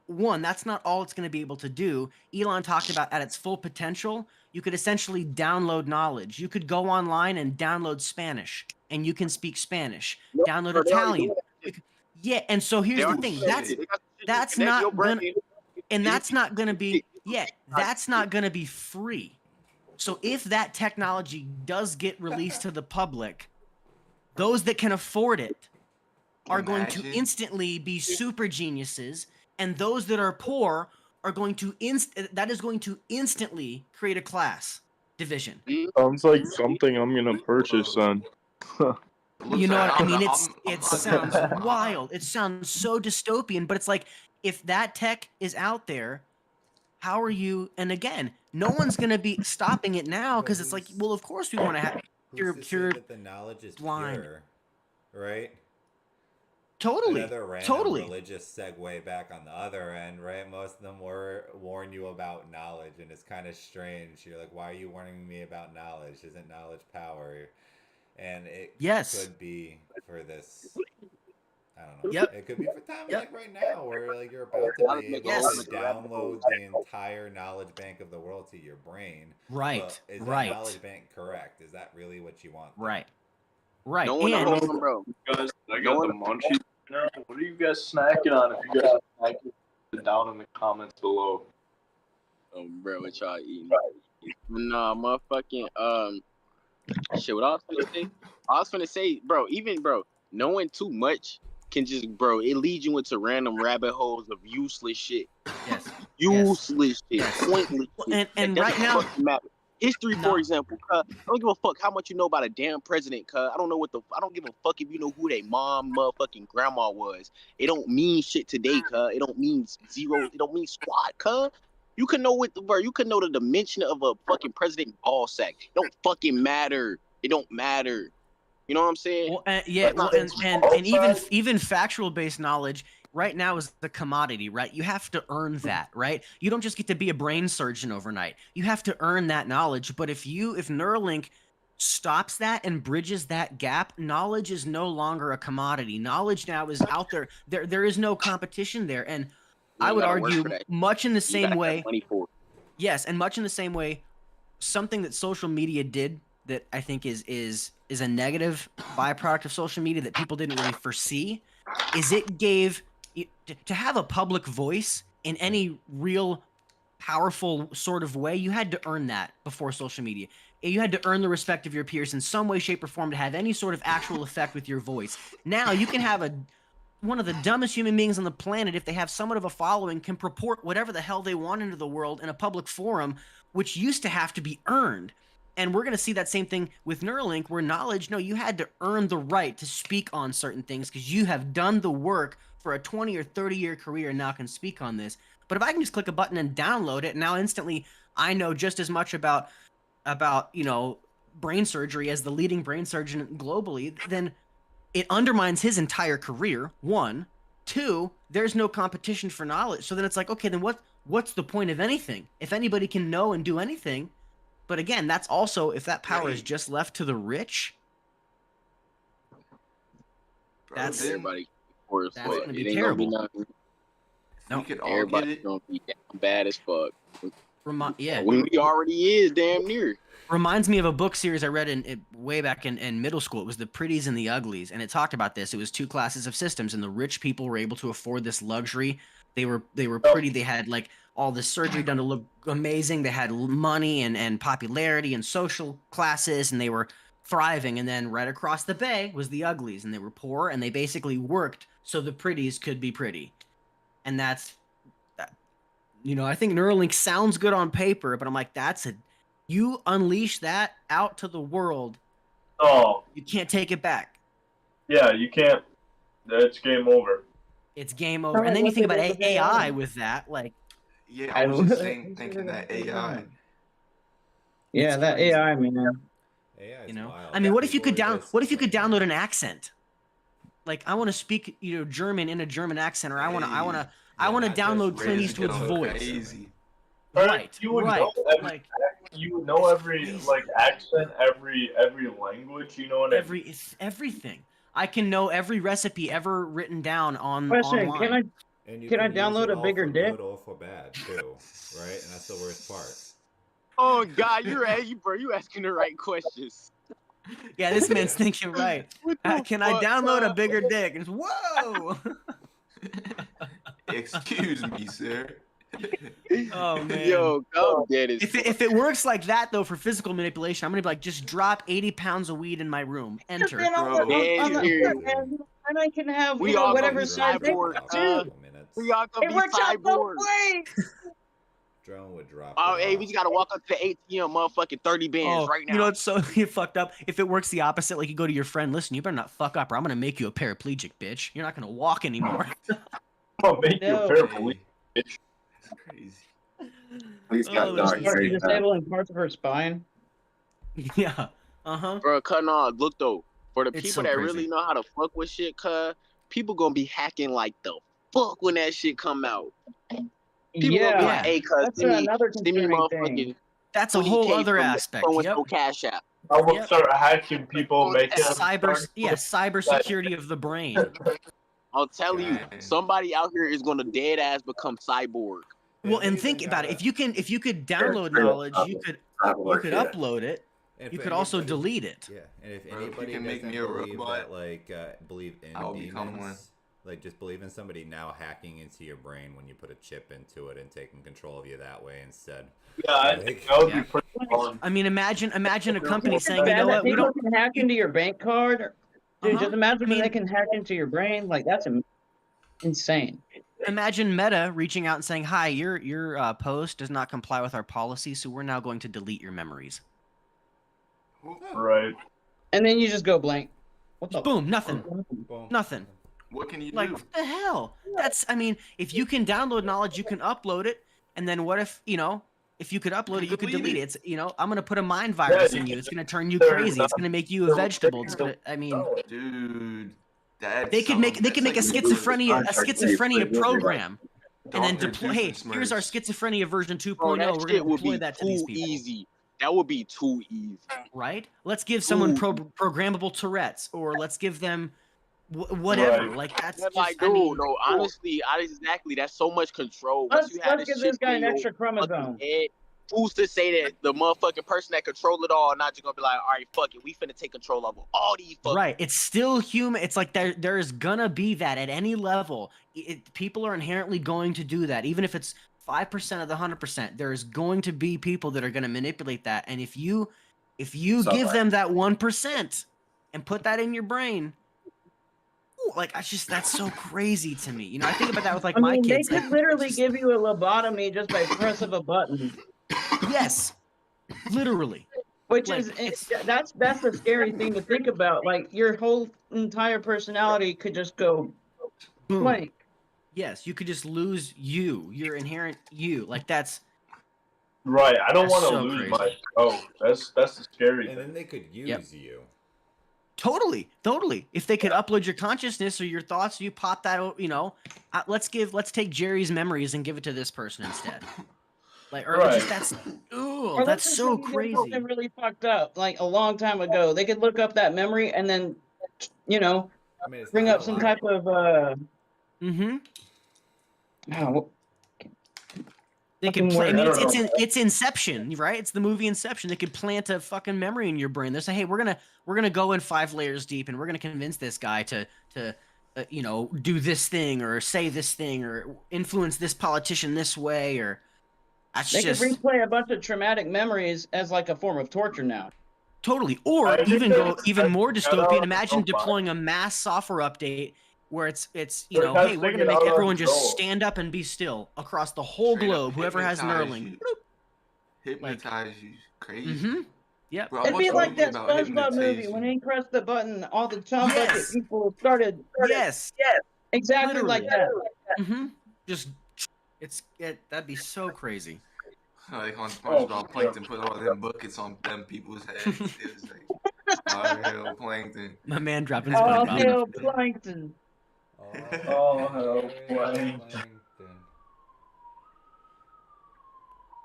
all it's going to be able to do. Elon talked about at its full potential, you could essentially download knowledge. You could go online and download Spanish, and you can speak Spanish. Download Italian. Yeah, and so here's the thing. That's not gonna, and that's not going to be that's not going to be free. So if that technology does get released to the public, those that can afford it are going to instantly be super geniuses, and those that are poor are going to that is going to instantly create a class division. Sounds like something I'm gonna purchase, son. You know what I mean? It sounds wild. It sounds so dystopian, but it's like, if that tech is out there, how are you? And again, no one's gonna be stopping it now, because it's like, well, of course we want to have cure that the knowledge is blind. pure, right? Totally. Another random religious segue back on the other end, right? Most of them warn you about knowledge, and it's kind of strange. You're like, why are you warning me about knowledge? Isn't knowledge power? And it could be for this. I don't know. Yep. It could be for times like right now, where like you're about to be able to download the entire knowledge bank of the world to your brain. Right. But is that knowledge bank correct? Is that really what you want? Right. Right. No one knows, bro. Guys, I got the munchies now. What are you guys snacking on? If you guys are snacking, down in the comments below. Oh, bro, what y'all eating? Nah, motherfucking shit. What I was gonna say, bro. Even knowing too much can just, it leads you into random rabbit holes of useless shit. Yes. Useless shit. Pointless shit. And right now, history, for example, I don't give a fuck how much you know about a damn president, I don't give a fuck if you know who they mom, motherfucking grandma was. It don't mean shit today, It don't mean zero. It don't mean squat, You can know you can know the dimension of a fucking president ball sack. It don't fucking matter. It don't matter. You know what I'm saying? Well, and even factual based knowledge right now is the commodity, right? You have to earn that, right? You don't just get to be a brain surgeon overnight. You have to earn that knowledge. But if Neuralink stops that and bridges that gap, knowledge is no longer a commodity. Knowledge now is out there. There is no competition there. And I would argue much in the same way. Yes, and much in the same way, something that social media did that I think is a negative byproduct of social media that people didn't really foresee is it gave to have a public voice in any real powerful sort of way. You had to earn that before social media. You had to earn the respect of your peers in some way, shape, or form to have any sort of actual effect with your voice. Now you can have one of the dumbest human beings on the planet, if they have somewhat of a following, can purport whatever the hell they want into the world in a public forum, which used to have to be earned. And we're going to see that same thing with Neuralink, where you had to earn the right to speak on certain things because you have done the work for a 20 or 30-year career and now can speak on this. But if I can just click a button and download it, now instantly I know just as much about brain surgery as the leading brain surgeon globally, then it undermines his entire career, one. Two, there's no competition for knowledge. So then it's like, okay, then what's the point of anything? If anybody can know and do anything. But again, that's also, if that power is just left to the rich, that's everybody. That's going to be terrible. Everybody's going to be bad as fuck. When we already is damn near. Reminds me of a book series I read way back in middle school. It was The Pretties and the Uglies, and it talked about this. It was two classes of systems, and the rich people were able to afford this luxury. They were pretty. They had like all this surgery done to look amazing. They had money and popularity and social classes, and they were thriving. And then right across the bay was the Uglies, and they were poor, and they basically worked so the pretties could be pretty. And that's You know, I think Neuralink sounds good on paper, but I'm like, you unleash that out to the world, Oh, you can't take it back. yeah, you can't. That's game over. It's game over. And then you think about AI with that, like, Yeah, I was just thinking that AI. Yeah, that AI, man. AI is you know, wild. I mean, what if you could People are just what if you could like- download an accent? Like, I want to speak, German in a German accent, or I want to not just download Clint raise Eastwood's it voice. Crazy. Right, You would right. know every, Like, you would know every crazy. like accent, every language. You know what I mean? it's everything. I can know every recipe ever written down Question: online. And you Can I use download it a all bigger for dick? good or for bad too, right? And that's the worst part. Oh God, you're right, bro. You asking the right questions. Yeah, this man's thinking right. What the Can I fuck, download a bro? bigger dick? And it's, whoa! Excuse me, sir. Oh man. Yo, I'm dead as If it works like that though for physical manipulation, I'm gonna be like, just drop 80 pounds of weed in my room. Enter. Then on Bro. the Yeah, other hand, and I can have We all whatever gonna be size dick cyborg, too. we all gonna It be works out both cyborg. ways. Drone would drop. Oh, it hey, off. we just gotta walk up to the ATM, motherfucking 30 bands right now. You know, it's so you fucked up. If it works the opposite, like you go to your friend, listen, you better not fuck up, or I'm gonna make you a paraplegic, bitch. You're not gonna walk anymore. I'll make you No. a paraplegic. That's crazy. He's got Oh, dark Start hair. disabling parts of her spine. Yeah. Uh-huh. Bro, cut on. Look though, for the It's people so that crazy. really know how to fuck with shit, people gonna be hacking like the fuck when that shit come out. People gonna be Yeah, like, hey, that's another send me concerning motherfucking thing. That's a 20K whole other from aspect. so and Yep. so Cash App. I will Yep. start hacking people, making them Cyber security of the brain. I'll tell you, God. somebody out here is gonna dead ass become cyborg. Well, and think about it. If you could download knowledge, you could upload it. And You if could also anybody- delete it. Yeah, and if Bro, if you anybody can make doesn't me a believe robot, that, like, believe in I'll become one. demons, like, just believe in somebody now hacking into your brain when you put a chip into it and taking control of you that way instead. Yeah, I think that would be pretty fun. I mean, imagine a company It's saying, bad you know that what, we people don't. can hack into your bank card. Dude, Uh-huh. just imagine I mean- when they can hack into your brain. Like, that's insane. Imagine Meta reaching out and saying, "Hi, your post does not comply with our policy, so we're now going to delete your memories." Right. And then you just go blank. What the? Boom, nothing, Boom. nothing. What can you Like, do? what the hell? I mean, if you can download knowledge, you can upload it, and then what if if you could upload it, you could delete it. It's I'm gonna put a mind virus in you. It's gonna turn you crazy. It's gonna make you a vegetable. It's gonna. I mean, Dude, that's they could make a something that's like schizophrenia program. And then Dr. deploy. Hey, Doofenshmirtz. here's our schizophrenia version 2.0. Bro, that We're shit gonna would deploy be that to these too people. easy. That would be too easy. Right? Let's give someone Ooh. programmable Tourette's, or let's give them whatever. Right. Like that's But just, like, I dude, mean, no, honestly, exactly. That's so much control. Once Let's you have give this this shit guy in an your extra chromosome. fucking head, who's to say that the motherfucking person that control it all not just gonna be like, all right, fuck it, we finna take control of all these fucking right? It's still human. It's like there is gonna be that at any level. People are inherently going to do that, even if it's 5% of the 100%. There is going to be people that are going to manipulate that, and if you give them that 1% and put that in your brain, like that's so crazy to me. I think about that with like my kids. They could like, literally just- give you a lobotomy just by press of a button. Yes, literally. Which Like, is that's the scary thing to think about. Like your whole entire personality could just go Boom. blank. Yes, you could just lose your inherent you. Like that's Right. I don't That's want to so lose crazy. my. That's the scary And thing. then they could use Yep. you. totally. If they could upload your consciousness or your thoughts, you pop that. Let's take Jerry's memories and give it to this person instead. Like, or Right. just that's Or that's let's just so say you did crazy. something really fucked up, like a long time ago. They could look up that memory and then, I mean, it's bring not up some allowed. type of Mm-hmm. oh, They could Fucking play. I word. mean, it's Inception, right? It's the movie Inception. They could plant a fucking memory in your brain. They say, hey, we're gonna go in 5 layers deep, and we're gonna convince this guy to do this thing or say this thing or influence this politician this way, or that's they could just replay a bunch of traumatic memories as like a form of torture now. totally. Or I think even that's- even more that's dystopian. better. Imagine Don't buy it. deploying a mass software update where it's They're hey, we're testing gonna it make out on everyone just control. sternd up and be still across the whole Straight up globe. Whoever has hypnotize Neuralink. you. Hypnotize you. Crazy. Mm-hmm. Yep. Bro, I It'd be watched a like movie that about SpongeBob movie hypnotize when you. he pressed the button, all the chum bucket Yes. people started. Yes. Exactly like that. Mm-hmm. Just that'd be so crazy. Like on SpongeBob, Plankton put all them buckets on them people's heads. It was like, oh, hell, Plankton. My man dropping his Oh, SpongeBob. hell, Plankton. Oh, hell, Plankton.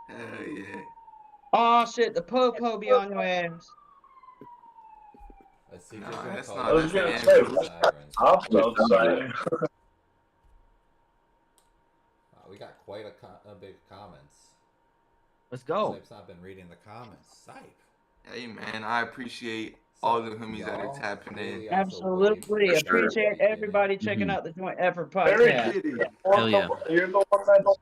Hell yeah. Oh, shit, the po-po be on your ass. Let's see if Nah, there's that's gonna not- I was call gonna it say, sirens. Cops outside. We got quite a big comments. Let's go. Sipe's not been reading the comments. Sipe. Hey, man, I appreciate all the homies that are Y'all tapping in. really also Absolutely. believe- Appreciate everybody checking out the Joint Effort Very podcast. good. Hell yeah. You're the one that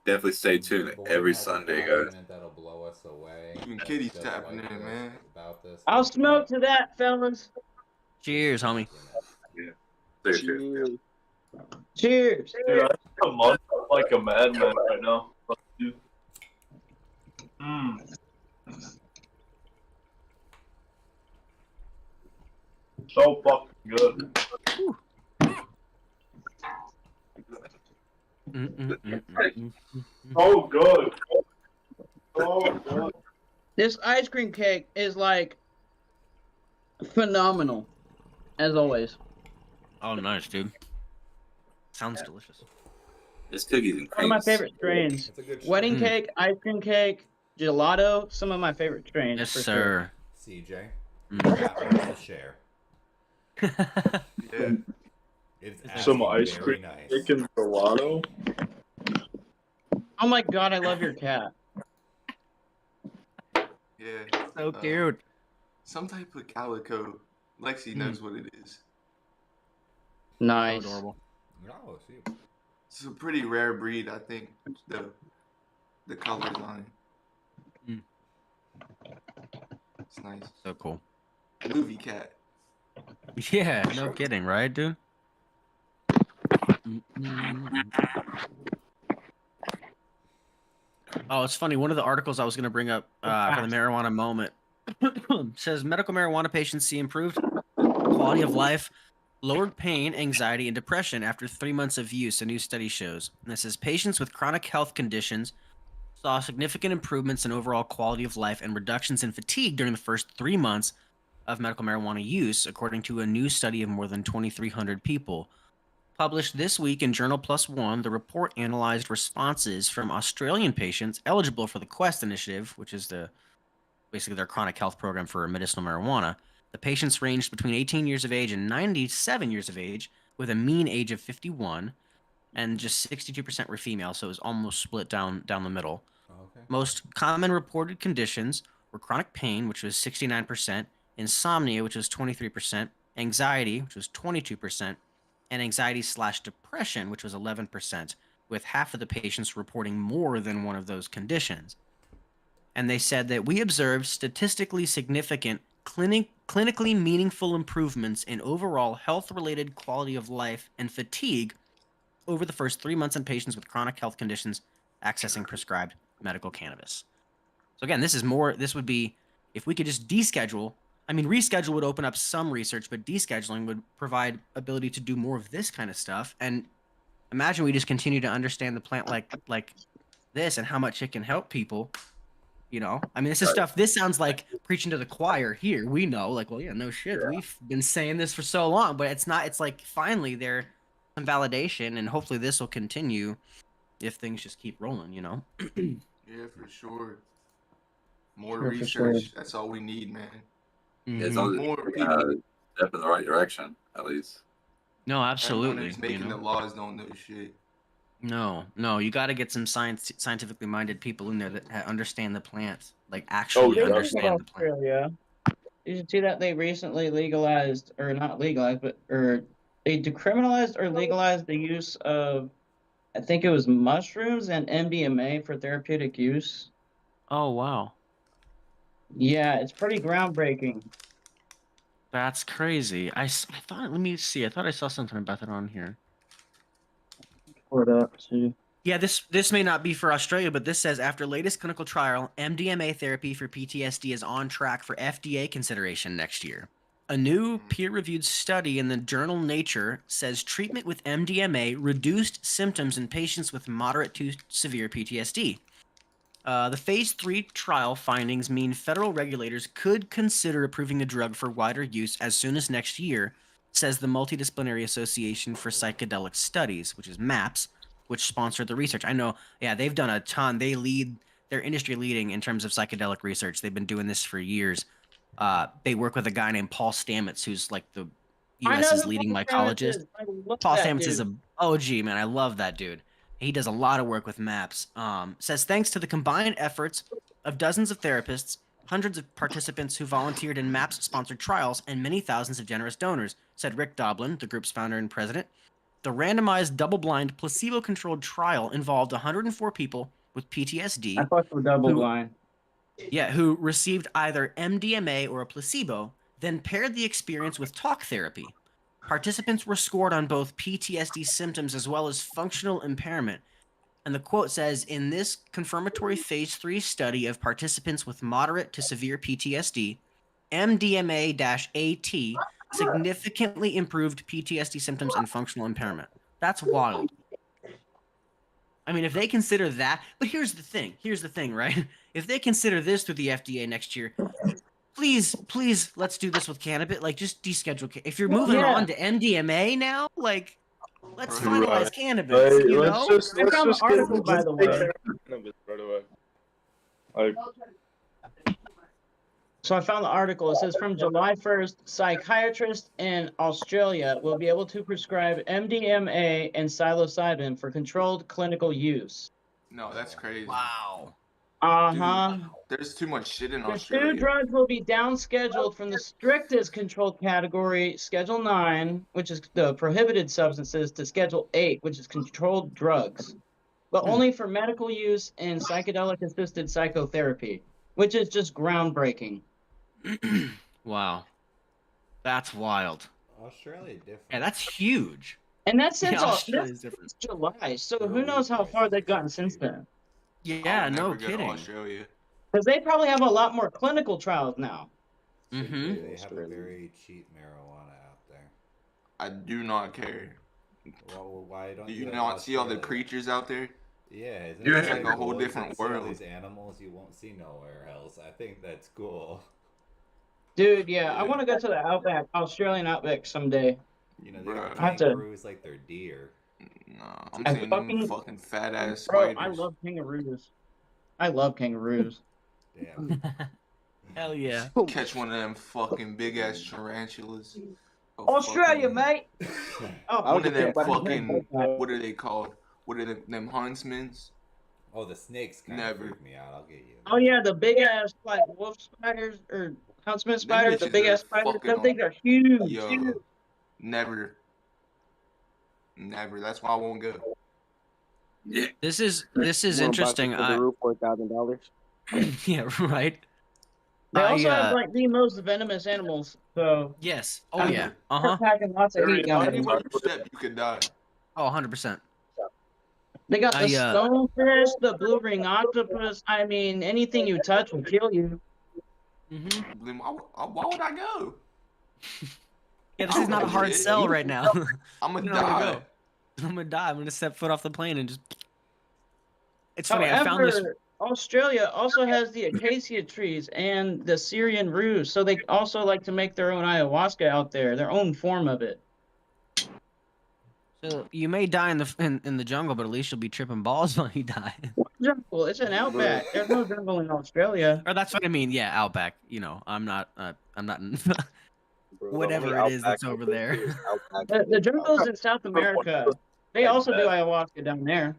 Definitely stay tuned But we every have an Sunday, guys. argument that'll blow us away. Even Kitty's Just tapping like in, this, man. About this. I'll smoke to that, fellas. Cheers, homie. Stay tuned. Cheers. Dude, I come on like a madman right now. Fuck you. So fucking good. So good. So good. This ice cream cake is like phenomenal, as always. Oh, nice, dude. Sounds delicious. It's cookies and One of cream. my favorite strains. It's a good Wedding Mm. cake, ice cream cake, gelato. Some of my favorite strains. Yes, for sir. CJ. Mm. That to share. Yeah. It's Some actually ice very cream, nice. chicken gelato. Sure. Oh my god, I love your cat. Yeah. So cute. Some type of calico. Lexi knows what it is. So Nice. adorable. No, see. It's a pretty rare breed, I think. The colors on it. Mm. It's nice. So cool. Movie cat. Yeah, no kidding, right, dude? Oh, it's funny. One of the articles I was going to bring up for the marijuana moment says medical marijuana patients see improved quality of life, lowered pain, anxiety, and depression after 3 months of use, a new study shows. And it says patients with chronic health conditions saw significant improvements in overall quality of life and reductions in fatigue during the first 3 months of medical marijuana use, according to a new study of more than 2,300 people. Published this week in Journal Plus One, the report analyzed responses from Australian patients eligible for the Quest initiative, which is basically their chronic health program for medicinal marijuana. The patients ranged between 18 years of age and 97 years of age, with a mean age of 51, and just 62% were female, so it was almost split down the middle. Okay. Most common reported conditions were chronic pain, which was 69%, insomnia, which was 23%, anxiety, which was 22%, and anxiety/depression, which was 11%, with half of the patients reporting more than one of those conditions. And they said that we observed statistically significant, clinically meaningful improvements in overall health-related quality of life and fatigue over the first 3 months in patients with chronic health conditions accessing prescribed medical cannabis. So again, this would be, if we could just deschedule, I mean, reschedule would open up some research, but descheduling would provide ability to do more of this kind of stuff. And imagine we just continue to understand the plant like this and how much it can help people. You know, I mean, this sounds like preaching to the choir here. We know, like, well, yeah, no shit. Yeah. We've been saying this for so long, but it's not, it's like finally there's some validation, and hopefully this will continue if things just keep rolling, you know? Yeah, for sure. More Sure, for research. sure. That's all we need, man. As long as More we're people. step in the right direction, at least. No, absolutely. Everyone who's making the laws don't know shit. No, you got to get some scientifically minded people in there that understand the plant, like actually yeah. understand the plant. Australia. Did you see that they recently legalized, or not legalized, or they decriminalized or legalized the use of, I think it was mushrooms and MDMA for therapeutic use? Oh wow, Yeah, it's pretty groundbreaking. That's crazy. I thought. Let me see. I thought I saw something about that on here. Pour it up too. Yeah, this may not be for Australia, but this says after latest clinical trial, MDMA therapy for PTSD is on track for FDA consideration next year. A new peer-reviewed study in the journal Nature says treatment with MDMA reduced symptoms in patients with moderate to severe PTSD. The phase 3 trial findings mean federal regulators could consider approving the drug for wider use as soon as next year, says the Multidisciplinary Association for Psychedelic Studies, which is MAPS, which sponsored the research. I know, yeah, they've done a ton. They're industry leading in terms of psychedelic research. They've been doing this for years. They work with a guy named Paul Stamets, who's like the US's leading mycologist. Paul Stamets is a OG, man. I love that dude. He does a lot of work with MAPS. Says thanks to the combined efforts of dozens of therapists, hundreds of participants who volunteered in MAPS-sponsored trials, and many thousands of generous donors, said Rick Doblin, the group's founder and president. The randomized, double-blind, placebo-controlled trial involved 104 people with PTSD. I thought they were double-blind. Yeah, who received either MDMA or a placebo, then paired the experience with talk therapy. Participants were scored on both PTSD symptoms as well as functional impairment. And the quote says, in this confirmatory phase 3 study of participants with moderate to severe PTSD, MDMA-AT significantly improved PTSD symptoms and functional impairment. That's wild. I mean, if they consider that, but here's the thing, right? If they consider this through the FDA next year, please, let's do this with cannabis. Like, just deschedule. If you're moving on to MDMA now, like, let's finalize cannabis. You know? Let's just article, by the way. Like, So I found the article. It says from July 1st, psychiatrists in Australia will be able to prescribe MDMA and psilocybin for controlled clinical use. No, that's crazy. Wow. Uh-huh. Dude, there's too much shit in The Australia. two drugs will be down-scheduled from the strictest controlled category, Schedule 9, which is the prohibited substances, to Schedule 8, which is controlled drugs, but only for medical use and psychedelic-assisted psychotherapy, which is just groundbreaking. Wow. That's wild. Australia different. Yeah, that's huge. And that's since Australia's different. July, so who knows how far they've gotten since then. Yeah, no Never go to kidding. Australia. Because they probably have a lot more clinical trials now. Mm-hmm. They have a very cheap marijuana out there. I do not care. Well, why don't Do you go to not see all the Australia? creatures out there? Yeah, isn't Yeah. it It's like a whole cool? You different can see all world. These animals you won't see nowhere else. I think that's cool. Dude, yeah, I want to go to the Outback, Australian Outback someday. You know, they got I have to- kangaroos like they're deer. Nah, I'm I seeing them fucking- fucking fat ass Bro, spiders. I love kangaroos. I love kangaroos. Damn. Hell yeah. Catch one of them fucking big ass tarantulas. Oh, Australia, fucking- mate! Oh, One of them but- fucking, what are they called? What are them huntsmans? Oh, the snakes kind Never. of freak me out. I'll get you. Oh yeah, the big ass like wolf spiders or huntsman spiders, the bitches big are ass spiders. fucking Them things are huge. Yo, huge. never. That's why I won't go. Yeah. This is interesting. $4,000. Yeah, right. They also I, have like the most venomous animals. So Yes. Oh yeah. Uh-huh. they're packing lots of heat down there. Anywhere you step, you could die. Oh, 100%. They got the I, stonefish, the blue ring octopus. I mean, anything you touch will kill you. Mm-hmm. Then why would I go? Yeah, this is not a hard sell right now. I'm gonna You know where to die. go. I'm gonna die. I'm gonna step foot off the plane and just. It's funny. I found this. However, Australia also has the acacia trees and the Syrian ruse, so they also like to make their own ayahuasca out there, their own form of it. So you may die in the jungle, but at least you'll be tripping balls while you die. Jungle, it's an outback. There's no jungle in Australia. Or that's what I mean. Yeah, outback. You know, I'm not in whatever it is that's over there. The jungles in South America, they also do ayahuasca down there.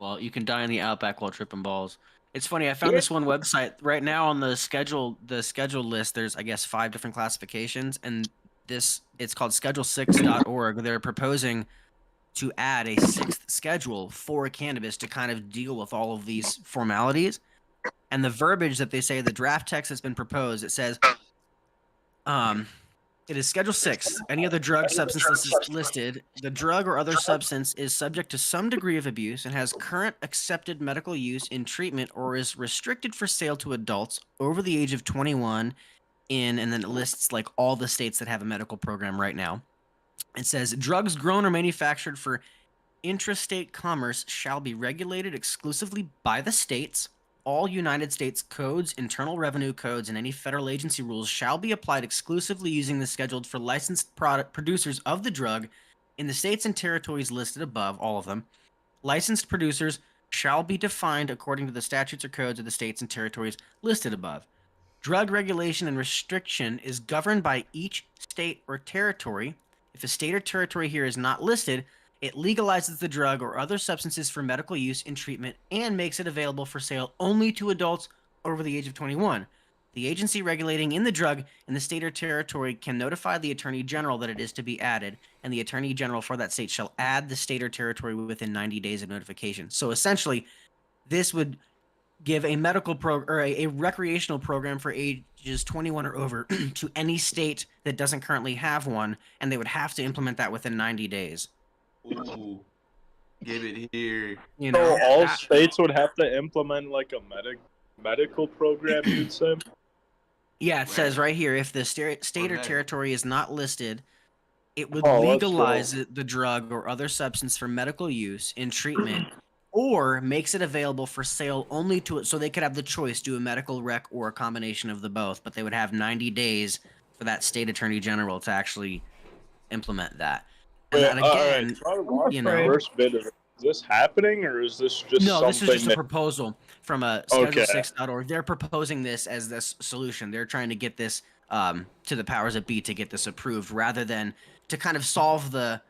Well, you can die in the outback while tripping balls. It's funny. I found this one website right now on the schedule list. There's, I guess, 5 different classifications, and it's called Schedule6.org. They're proposing to add a 6th schedule for cannabis to kind of deal with all of these formalities. And the verbiage that they say, the draft text that's been proposed, it says, it is Schedule 6. Any other drug substance listed, the drug or other substance is subject to some degree of abuse and has current accepted medical use in treatment or is restricted for sale to adults over the age of 21 and then it lists like all the states that have a medical program right now. It says drugs grown or manufactured for intrastate commerce shall be regulated exclusively by the states. All United States codes, internal revenue codes, and any federal agency rules shall be applied exclusively using the scheduled for licensed producers of the drug in the states and territories listed above, all of them. Licensed producers shall be defined according to the statutes or codes of the states and territories listed above. Drug regulation and restriction is governed by each state or territory. If a state or territory here is not listed, it legalizes the drug or other substances for medical use in treatment and makes it available for sale only to adults over the age of 21. The agency regulating in the drug in the state or territory can notify the Attorney General that it is to be added, and the Attorney General for that state shall add the state or territory within 90 days of notification. So essentially, this would give a medical or a recreational program for ages 21 or over to any state that doesn't currently have one, and they would have to implement that within 90 days. Ooh, give it here. You So know, all states would have to implement like a medical program, you'd say? yeah, it says right here, if the state or Okay. territory is not listed, it would Oh, that's legalize the drug or other substance for medical use in treatment, or makes it available for sale only to it, so they could have the choice, do a medical rec or a combination of the both, but they would have 90 days for that state attorney general to actually implement that. And then again, you know, First bit of it. Is this happening or is this just no, something this is just a that... proposal from Okay. Schedule6.org. They're proposing this as this solution. They're trying to get this to the powers that be to get this approved, rather than to kind of solve the.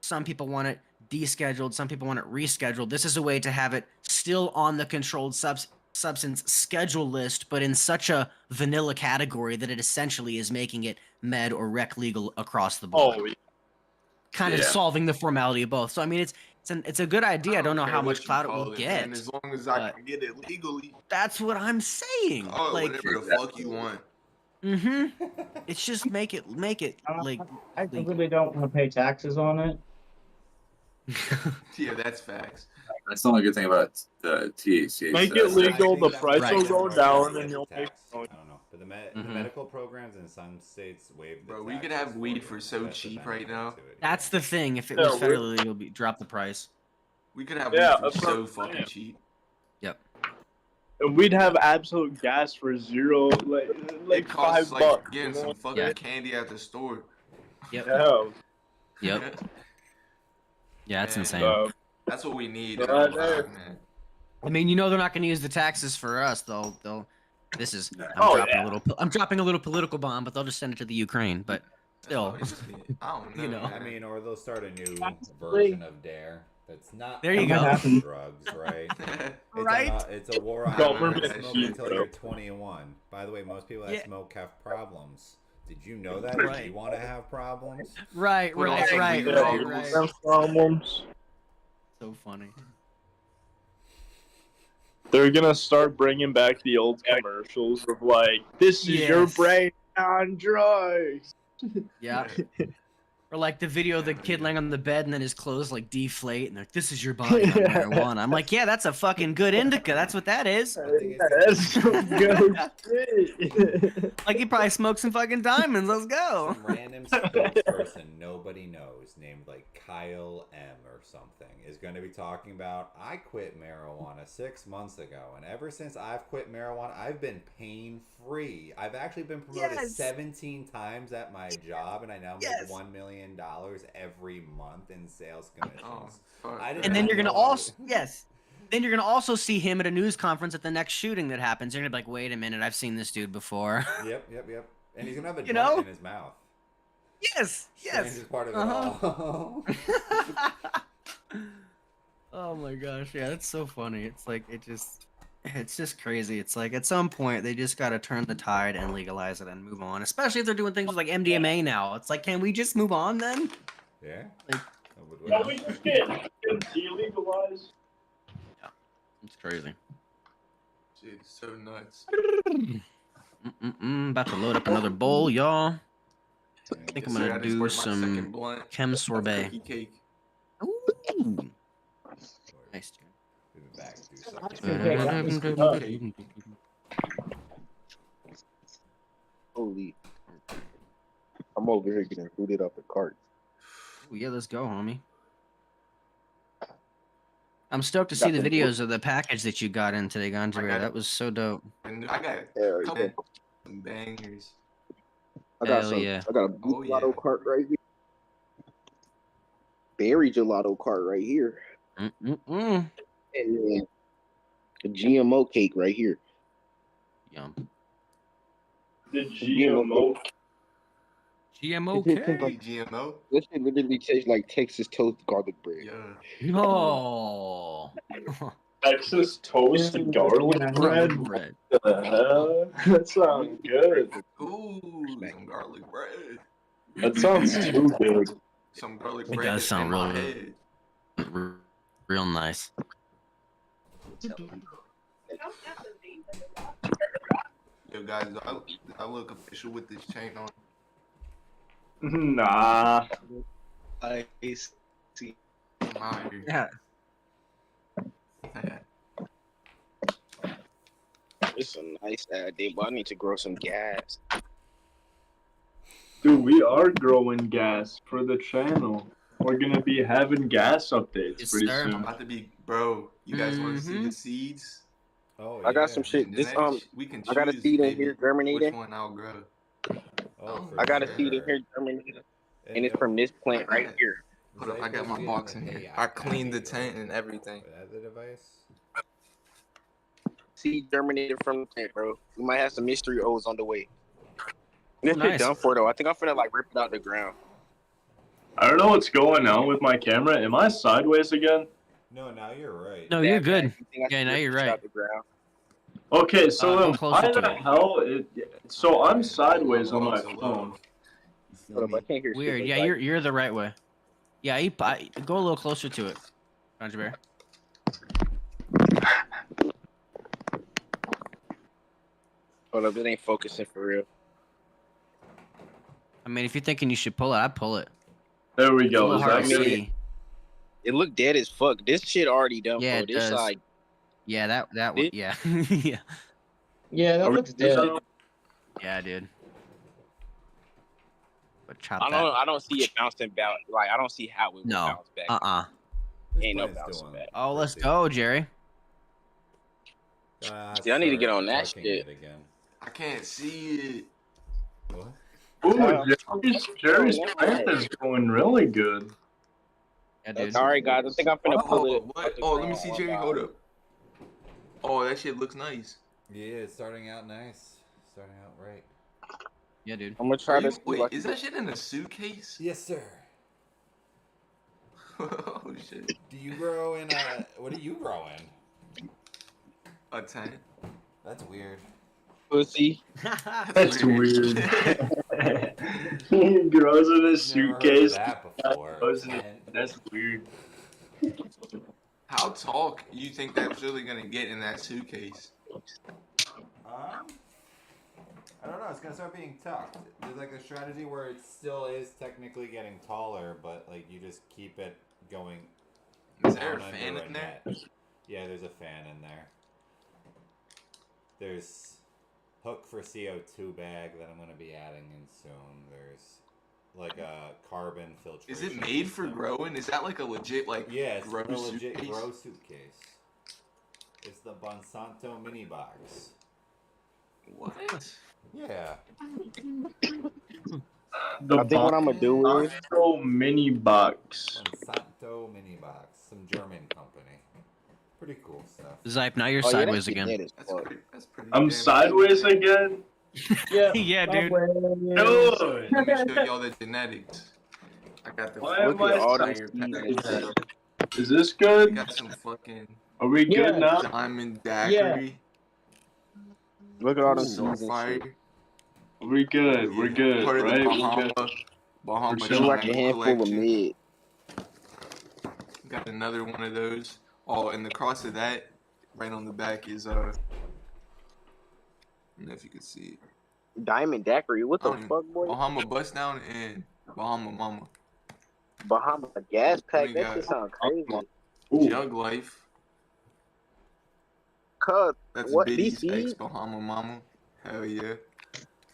Some people want it descheduled, some people want it rescheduled. This is a way to have it still on the controlled substance schedule list, but in such a vanilla category that it essentially is making it med or rec legal across the board. Oh, Kind of Yeah. solving the formality of both. So I mean, it's a good idea. I don't know care how what much you clout it call will man, get. as long as I but- can get it legally. That's what I'm saying. Oh, like, whatever the fuck you want. It's just make it like I really don't want to pay taxes on it. Yeah, that's facts. That's the only good thing about the THC. Make so it legal, the I think price that's will the go most down, tax. and you'll make I don't know, but the Mhm. medical programs in some states waive the Bro, we could taxes have weed you. for so That's the cheap right benefit now. to it. that's the thing. If it Yeah, was we're- federally legal, it'd drop the price. We could have Yeah, weed for that's what so I'm fucking saying. cheap. Yep. And we'd have absolute gas for zero, like It costs $5. like getting you know? some fucking Yeah. candy at the store. Yep. Yeah. Yep. Yeah, that's Man, insane. That's what we need. Right in our there. life, man. I mean, you know, they're not going to use the taxes for us. They'll. This is. I'm Oh, dropping yeah. I'm dropping a little political bomb, but they'll just send it to the Ukraine. But That's still, what it's been. I don't know. You know. I man. mean, or they'll start a new version of Dare that's not There you about go. drugs, right? It's Right? it's a war on Government don't smoke shit, until bro. you're 21. By the way, most people that Yeah. smoke have problems. Did you know that? Right. Do you want to have problems? right, Put on right, some right, weed right, goggles. right. Problems. So funny. They're gonna start bringing back the old commercials of like, "This is your Yes. brain on drugs." Yeah. Or like the video of the kid laying on the bed and then his clothes like deflate and they're like, this is your body on marijuana. I'm like, yeah, that's a fucking good indica. That's what that is. That's some good shit. Like he probably smoked some fucking diamonds. Let's go. Some random spokesperson nobody knows named like Kyle M or something is going to be talking about, I quit marijuana 6 months ago, and ever since I've quit marijuana, I've been pain free. I've actually been promoted Yes. 17 times at my job, and I now make Yes. $1 million every month in sales commissions. Oh, fuck. I did And then not you're gonna know also that. yes. Then you're gonna also see him at a news conference at the next shooting that happens. You're gonna be like, wait a minute, I've seen this dude before. Yep. And he's gonna have a You joint know? in his mouth. yes, yes. Strangest part of it Uh-huh. all. Oh my gosh, yeah, that's so funny. It's like it's just crazy. It's like at some point they just gotta turn the tide and legalize it and move on. Especially if they're doing things with like MDMA now. It's like, can we just move on then? Yeah. Like- No, we just get delegalized. It's crazy. shit is so nuts. About to load up another bowl, y'all. I think I'm Yes, sir, gonna I just do worked my second some blunt chem of sorbet. cookie cake. Ooh. Nice, dude. We'll be back. Do That's something. good cake. That was tough. Holy. I'm over here getting booted off the cart. Ooh, yeah, let's go, homie. I'm stoked to see the videos of the package that you got in today, Ganjabir. That was so dope. And I got Hell a couple yeah. some bangers. I got Hell some. yeah. I got a blue Oh, gelato yeah. cart right here. Berry gelato cart right here. Mm-mm-mm. And then a GMO cake right here. Yum. The GMO. GMO Hey, cake. GMO. This shit literally tastes like Texas toast garlic bread. Yeah. Oh. Texas toast and garlic bread. bread. What the hell? That sounds good. Ooh, some garlic bread. That sounds too good. Some garlic It bread does sound in my real, head. real nice. Yo, guys, do I look official with this chain on? Nah. I see. I'm out here. Yeah. It's a nice day, but I need to grow some gas. Dude, we are growing gas for the channel. We're gonna be having gas updates Yes, pretty sir. I'm soon. about to be, bro. You guys want to see the seeds? Oh, I got yeah. some shit. The This next- we can I got a choose, seed in baby, here which germinating. one I'll grow. Oh, for I got a sure. seed in here germinating, and it's from this plant right here. Hold up, I got my box in here. I cleaned the tent and everything. The device. Seed germinated from the plant, bro. We might have some mystery O's on the way. This shit Nice. done for though. I think I'm finna like rip it out the ground. I don't know what's going on with my camera. Am I sideways again? No, now you're right. No, you're good. You think I Yeah, should now rip you're this shit right. out the ground? Okay, so Go then closer why to the it. hell? So I'm sideways on my So low. phone. You feel Hold up, I me? can't hear shit. Weird. It's Yeah, like- you're the right way. Yeah, go a little closer to it, Ganja Bear. Hold up, it ain't focusing for real. I mean, if you're thinking you should pull it, I'd pull it. There we It's a go. little Is hard that to good? see. It looked dead as fuck. This shit already done Yeah, for. it This does. like Yeah, that one. It- Yeah, yeah, Yeah, that Are we looks dead. yeah, dude. But chop I that. don't see it bouncing back. Like I don't see how it will No. bounce back. This Ain't no plant's bouncing doing back. Oh, let's pretty- go, Jerry. See, I need to get on that tucking shit. it again. I can't see it. What? Ooh, Jerry's plant is going really good. Yeah, dude. All right, guys. I think I'm finna pull Oh, it. what? Oh, let me see, Jerry. Hold up. Oh, that shit looks nice. Yeah, it's starting out nice. Starting out right. Yeah, dude. I'm gonna try to. Wait, is that shit in a suitcase? Yes, sir. Oh shit. Do you grow in a? What do you grow in? A tent. That's weird. pussy? That's weird. He grows in a Never heard of suitcase. that before. Grows in a- Tent. That's weird. How tall you think that's really gonna get in that suitcase? I don't know. It's gonna start being tucked. There's like a strategy where it still is technically getting taller, but like you just keep it going. Is there a down fan under in there? net. Yeah, there's a fan in there. There's hook for CO2 bag that I'm gonna be adding in soon. There's like a carbon filtration. Is it made for system. growing? Is that like a legit like Yeah, it's grow a legit suitcase? grow suitcase. It's the Bonsanto mini box. What? Yeah. The I think what I'm gonna do is Bonsanto mini box. Bonsanto mini box. Some German company. Pretty cool stuff. Zype, now you're Oh, yeah, that sideways shit again. dead as That's fuck. pretty. That's pretty. I'm damn sideways good. again. Yeah, Yeah, dude. Good. Let me show y'all the genetics. I got the Why am Look at I all them fire seeds. pack. Is this We good? got some fucking Are we Yeah. good now? diamond daiquiri. Look at all them So seeds and fire. shit. We're good. We're good, Part of right? the We're good. Bahama For It's sure. like a triangle handful of collection. mid. Got another one of those. Oh, and the cross of that, right on the back is I don't know if you can see it. Diamond Daiquiri. What I the don't even. fuck, boy? Bahama Bust Down and Bahama Mama. Bahama gas pack. We That got shit sound crazy. Ooh. Jug Life. Cuz, That's what Biddy's DC? ex Bahama Mama. Hell yeah.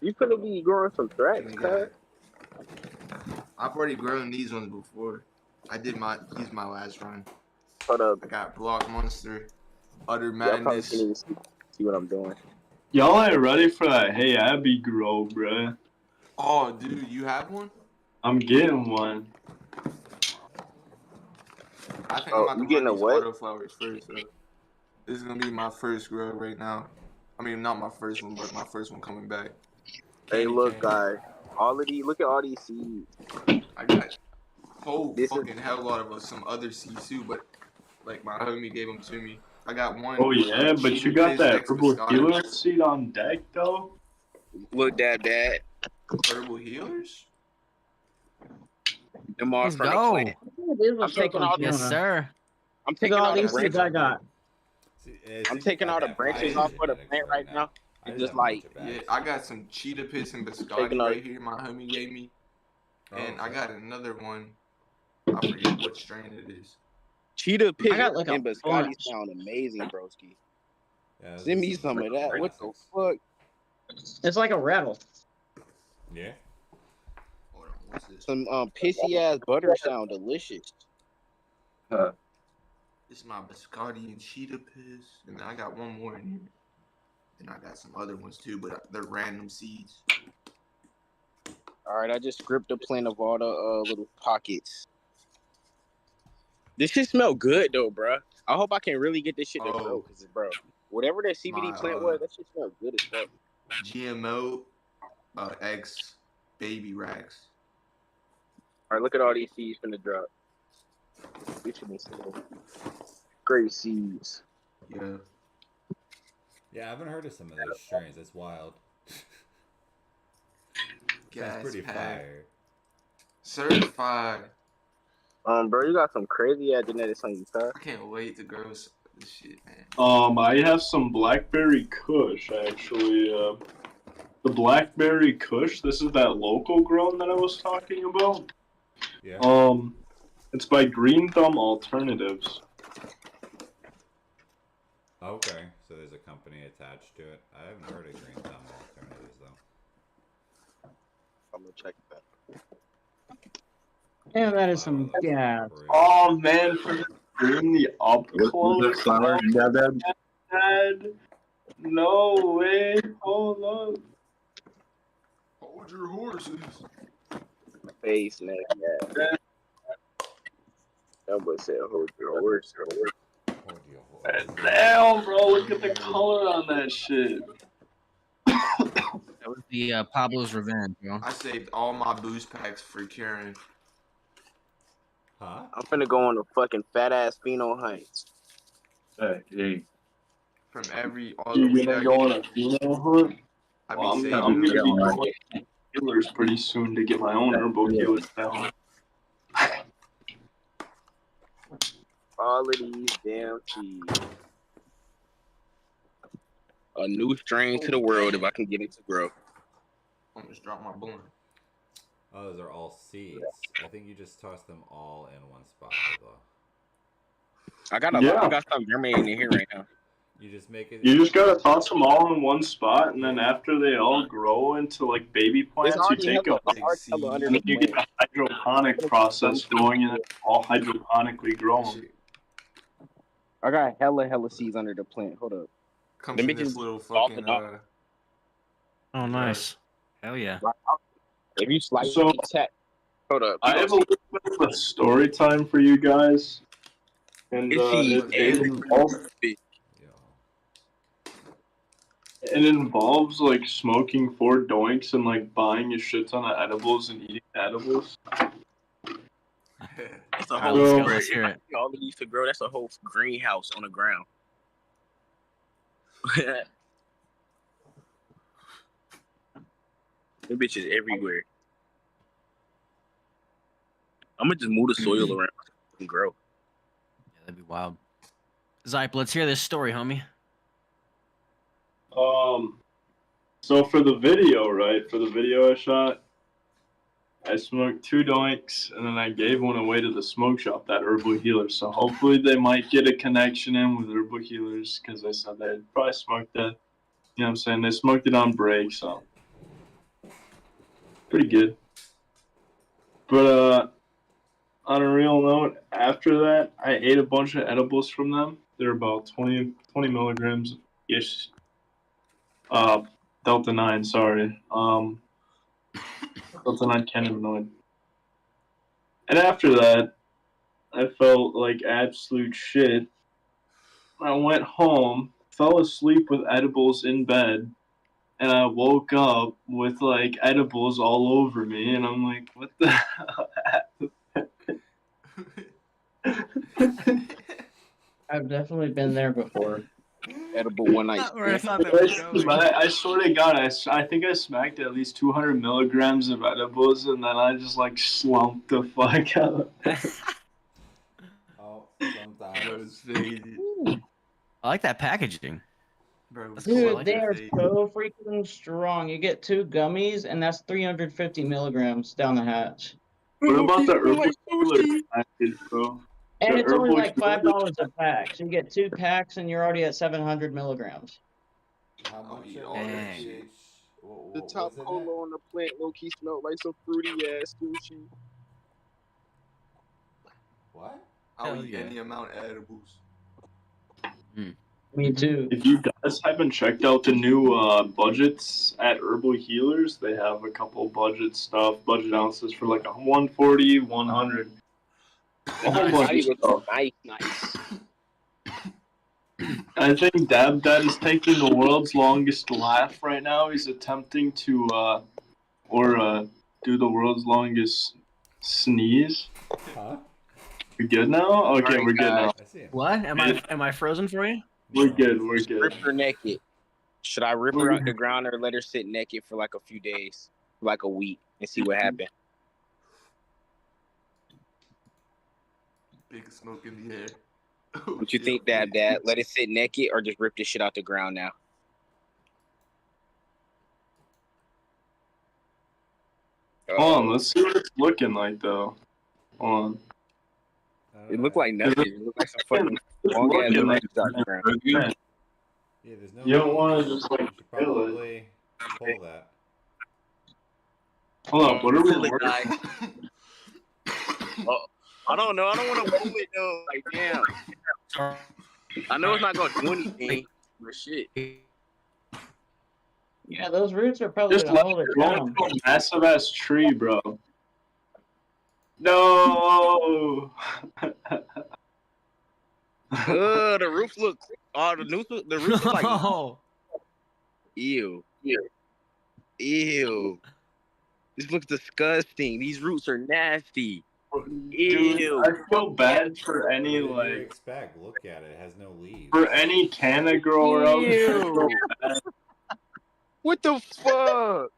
You finna be growing some And tracks, we cuz. got. I've already grown these ones before. These my last run. Hold up. I got Block Monster, Utter Y'all probably Madness. can't even see what I'm doing. Y'all ain't ready for that Hey Abby grow, bruh. Oh, dude, you have one? I'm getting one. I think Oh, I'm you about to getting run a these what? autoflowers first. So this is gonna be my first grow right now. I mean, not my first one, but my first one coming back. Hey, Candy look, cane. guys. Look at all these seeds. I got whole This is fucking hell lot of some other seeds too, but like my homie gave them to me. I got one. Oh yeah, but you Cheetah got Piss that X herbal Biscotti. healer seed on deck though. look that bad. Herbal healers? Them all Let's from the go. plant. I'm taking all Yes, the. sir. I'm Look taking at all all the these seeds branches. I got. I'm taking all the branches off of the plant right now. I And just just have a bunch like, of bags. Yeah, I got some Cheetah Piss and Biscotti Taking all- right here. My homie gave me, and Oh, I got another one. I forget what strain it is. Cheetah Piss I got like a and biscotti bunch. sound amazing, broski. yeah, those Send are me some of that. What the classics. fuck? It's like a rattle. Yeah. Hold on, what's this? Some pissy ass butter sound delicious. Uh, This is my Biscotti and Cheetah Piss, and then I got one more in here. And I got some other ones too, but they're random seeds. All right, I just scripted the plant of all the little pockets. This shit smell good though, bruh. I hope I can really get this shit to grow, cause bro, whatever that CBD My, plant was, that shit smelled good as fuck. GMO X baby racks. All right, look at all these seeds finna drop. These should be some great seeds. Yeah. Yeah, I haven't heard of some of those strains. That's wild. Sounds Gas pretty pack. fire. Certified. Bro, you got some crazy ass genetics on you, cuz. I can't wait to grow this shit, man. I have some blackberry kush actually. The blackberry kush. This is that local grown that I was talking about. Yeah. It's by Green Thumb Alternatives. Okay, so there's a company attached to it. I haven't heard of Green Thumb Alternatives though. I'm gonna check that. Yeah, that is some gas. Oh man, for doing the up close. flower you got that? Dad. No way. Hold up. Hold your horses. Face, man. Yeah. That boy said, hold your horse. Hold your horse. Damn, bro, look at the color on that shit. That was the Pablo's Revenge, bro. I saved all my boost packs for Karen. Huh? I'm finna go on a fucking fat ass pheno hunt. Hey. From all You the weed gonna I go on get, a female hunt? I Well, be I'm saving. gonna be going to healers pretty soon to get my own herbal healers down. All of these damn seeds. A new strain to the world if I can get it to grow. I'm just drop my blunt. Oh, those are all seeds. I think you just toss them all in one spot. I got I got some germinating in here right now. You just make it. You just gotta toss them all in one spot, and then after they all grow into like baby plants, you already take them hella under and the then you get the hydroponic process going, and all hydroponically grow them. I got hella seeds under the plant. Hold up. Comes Let me in this just little salt fucking it up. Oh, nice. Hell yeah. If you slice So- each set, hold up. I have a little bit of a story time for you guys, and it involves like smoking 4 doinks and like buying a shit ton of edibles and eating edibles. That's a All right, whole let's go. Let's hear it. all of these to grow. That's a whole greenhouse on the ground. Them bitches everywhere. I'm gonna just move the soil around and grow. Yeah, that'd be wild. Zype, let's hear this story, homie. So for the video, right? For the video I shot, I smoked 2 doinks, and then I gave one away to the smoke shop, that Herbal Healer. So hopefully they might get a connection in with Herbal Healers, because they said they'd probably smoked that. You know what I'm saying? They smoked it on break, so pretty good. But on a real note, after that, I ate a bunch of edibles from them. They're about 20 milligrams ish. Delta 9, sorry. Delta 9 cannabinoid. And after that, I felt like absolute shit. I went home, fell asleep with edibles in bed, and I woke up with like edibles all over me, and I'm like, what the hell happened? I've definitely been there before. Edible one night. Where I thought that was going. I swear to God, I think I smacked at least 200 milligrams of edibles, and then I just like slumped the fuck out. Oh, That sometimes. was faded. I like that packaging. Bro, it was Dude, so they are faded. so freaking strong. You get 2 gummies, and that's 350 milligrams down the hatch. What about the Herbal Healer package, bro? And The it's only Herbal like Healer- $5 a pack. So you get 2 packs, and you're already at 700 milligrams. How much eat of all it that is- shit. The what's top in it? cola on the plant low key smelled like some fruity ass sushi. What? I'll Hell eat yeah. any amount of edibles. Me too. If you guys haven't checked out the new budgets at Herbal Healers, they have a couple budget ounces for like a 140, 100. A whole bunch of Nice, stuff. nice. I think Dab Dad is taking the world's longest laugh right now. He's attempting to do the world's longest sneeze. Huh? We good now? Okay, Alright, we're good now. I see him. What? Am I frozen for you? We're good. We're Rip good. her naked. Should I rip her out the ground or let her sit naked for like a few days, like a week, and see what happens? Big smoke in the air. What you think, Dab Dad? Let it sit naked or just rip this shit out the ground now? Hold on, let's see what it's looking like though. Hold on. It looked like nothing. It looked like some fucking It's long ass looking like legs out the ground. yeah. Yeah, there's no. You don't leaves. want to just like You should kill it. probably pull that. Hold on, what are we Kill it, working? guy. I don't know. I don't want to pull it though. Like damn. I know it's not gonna do anything, but shit. Yeah, those roots are probably Just gonna let hold it it go down. into a massive ass tree, bro. No. The roof look. Oh, the roof look like. No. Ew. Ew. This looks disgusting. These roots are nasty. Dude, Ew. I feel bad for any What did you like expect? Look at it. It has no leaves. for any canna grower out there. Ew. What the fuck?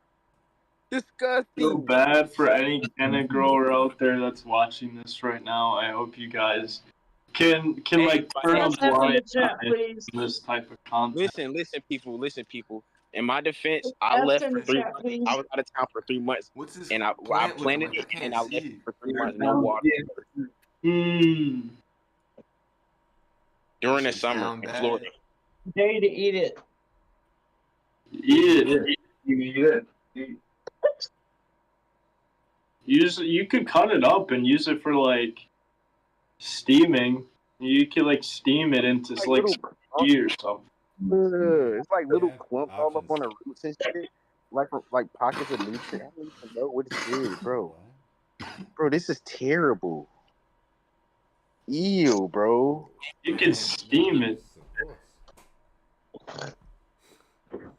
Feel Disgusting. bad for any canna grower out there that's watching this right now. I hope you guys can like turn a Let's have in the blind chat, eye please. to this type of content. Listen, people. In my defense, I Let's left in for the 3 chat, months. please. I was out of town for 3 months, What's this and I plant planted looking like? it, I and I can't left see. it for 3 months, no water. Mm. During the Shit summer sound in bad. Florida. Day to eat it. Eat it. You eat it. You could cut it up and use it for like steaming. You could like steam it into Like like little tea or something. It's like little Yeah, clumps all up options. on the roots and shit. Like pockets of nutrients. I don't even know what it is, bro. What? Bro, this is terrible. Ew, bro. You could steam it. Of course.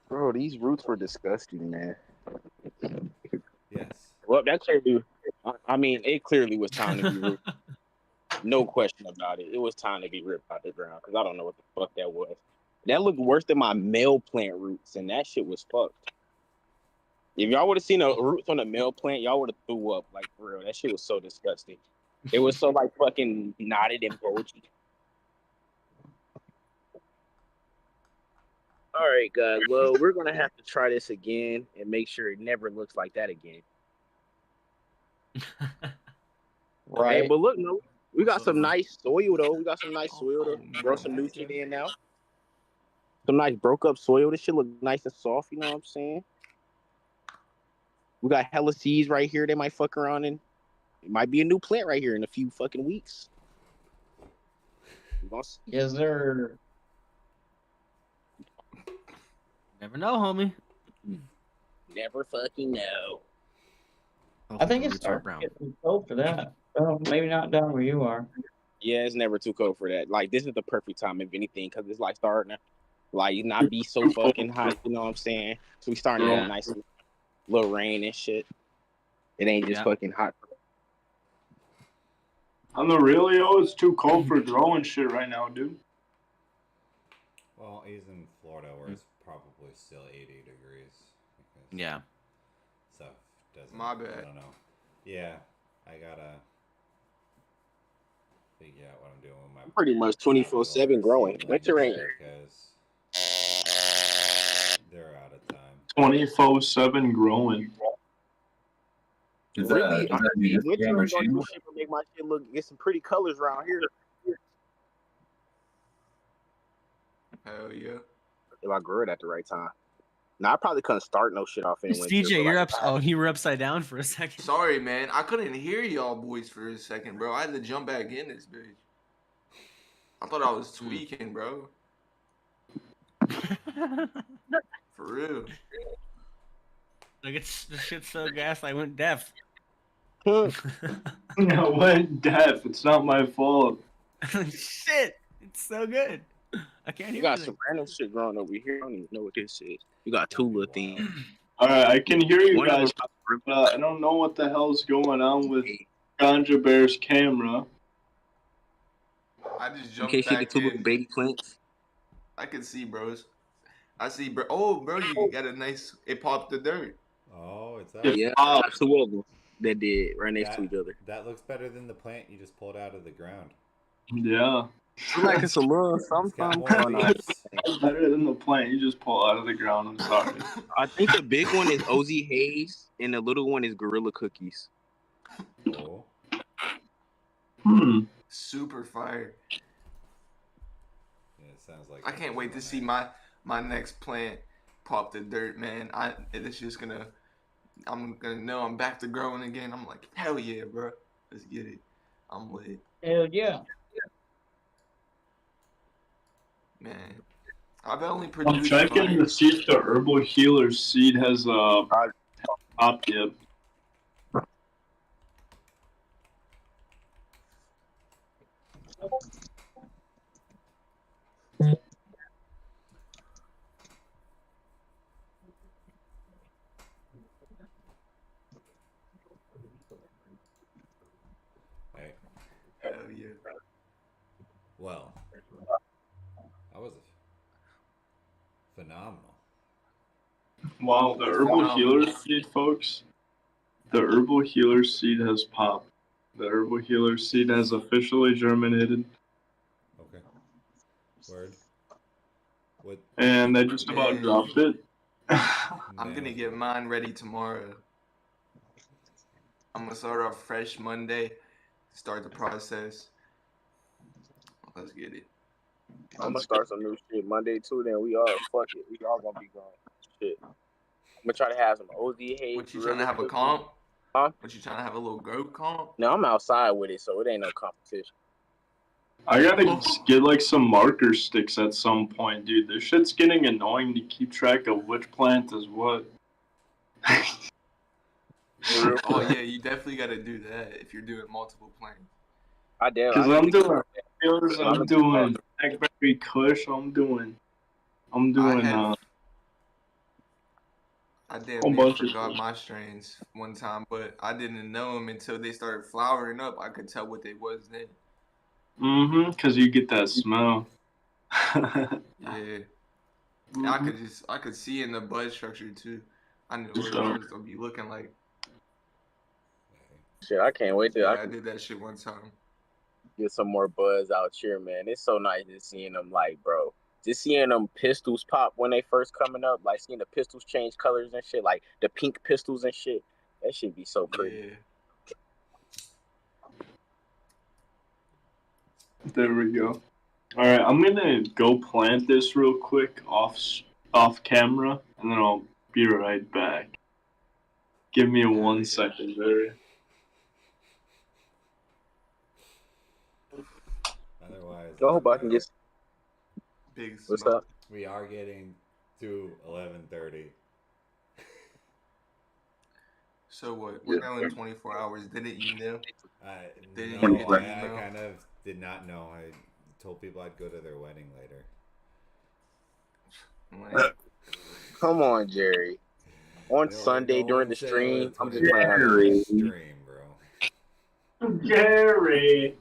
Bro, these roots were disgusting, man. Yes. Well, that clearly, I mean, it clearly was time to be ripped. No question about it. It was time to be ripped out the ground because I don't know what the fuck that was. That looked worse than my male plant roots, and that shit was fucked. If y'all would have seen the roots on the male plant, y'all would have threw up, like, for real. That shit was so disgusting. It was so, like, fucking knotted and bulgy. All right, guys. Well, we're gonna have to try this again and make sure it never looks like that again. Right. Hey, but look, no, we got So- some nice soil though. We got some nice soil to grow some new shit in now. Some nice broke up soil. This shit look nice and soft. You know what I'm saying? We got hella seeds right here. They might fuck around and it might be a new plant right here in a few fucking weeks. We gonna see. Yes, sir. Never know, homie. Never fucking know. I think it's Roots are starting to get too cold for that. Well, maybe not down where you are. Yeah, it's never too cold for that. Like this is the perfect time, if anything, because it's like starting to like not be so fucking hot. You know what I'm saying? So we starting to get a nice little rain and shit. It ain't just fucking hot. On the real, yo, it's too cold for growing shit right now, dude. Well, he's in Florida where it's probably still 80 degrees. Because Yeah. stuff doesn't. My I bad. don't know. Yeah, I gotta figure out what I'm doing with my. Pretty much 24/7 growing. Winter ain't. Because they're out of time. 24/7 growing. Is Really, that the winter Instagram ain't gonna do machine? shit but make my shit look get some pretty colors around here. Hell yeah. If I grew it at the right time. Now I probably couldn't start no shit off in winter. CJ, but, you're like, up. Oh, you were upside down for a second. Sorry, man. I couldn't hear y'all boys for a second, bro. I had to jump back in this bitch. I thought I was tweaking, bro. For real. Like it's the shit's so gas. I went deaf. I went deaf. It's not my fault. Shit, it's so good. I can't You hear got anything. some random shit growing over here. I don't even know what this is. You got two little things. Alright, I can hear you One of guys. them- I don't know what the hell's going on with Ganja Bear's camera. I just In jumped case you back get two little in. baby plants. I can see, bros. I see, bro. Oh, bro, you got a nice. It popped the dirt. Oh, it's that. Yeah, I got two of them that did right next to each other. That looks better than the plant you just pulled out of the ground. Yeah. Look like it's a little It's got something. more Oh, no. leaves. Better than the plant you just pull out of the ground. I'm sorry. I think the big one is OZ Hayes and the little one is Gorilla Cookies. Oh. Super fire. Yeah, it sounds like. I can't wait to see my next plant pop the dirt, man. It's just gonna. I'm gonna know I'm back to growing again. I'm like, hell yeah, bro. Let's get it. I'm lit, Hell yeah. man. I've only I'm produced. checking to see if the Herbal Healer seed has popped yet. Hey. Hell yeah. Well, that was phenomenal. Wow, the Herbal Healer seed, folks. The Herbal Healer seed has popped. The Herbal Healer seed has officially germinated. Okay. Word. What? And I just about dropped it. I'm gonna get mine ready tomorrow. I'm gonna start off fresh Monday. Start the process. Let's get it. I'm gonna start some new shit Monday too. Then we all fuck it. We all gonna be going shit. I'm gonna try to have some OZ Hayes. What you trying to have a comp? Huh? What you trying to have a little goat comp? No, I'm outside with it, so it ain't no competition. I gotta get like some marker sticks at some point, dude. This shit's getting annoying to keep track of which plant is what. Oh yeah, you definitely got to do that if you're doing multiple plants. I dare. Cause I'm doing Fields, I'm doing Blackberry Kush, I'm doing I damn whole near bunch of forgot shit. my strains one time, but I didn't know them until they started flowering up. I could tell what they was then. cause you get that smell. Yeah. I could see in the bud structure too. I knew what it was gonna be looking like. Shit, I can't wait till Yeah, I I can did that shit one time. get some more buzz out here, man. It's so nice just seeing them, like, bro, just seeing them pistols pop when they first coming up, like seeing the pistols change colors and shit, like the pink pistols and shit. That should be so pretty. Yeah. There we go. All right, I'm gonna go plant this real quick off camera, and then I'll be right back. Give me 1 second, Barry. Otherwise, I hope I can get. Big What's smoke. up? we are getting to 11:30. So what? We're going 24 hours. Didn't you know? Did you No, get I that email? kind of did not know. I told people I'd go to their wedding later. Like, Come on, Jerry. On No, Sunday no during one the said stream, it was I'm gonna just be playing on a the stream, bro. Jerry.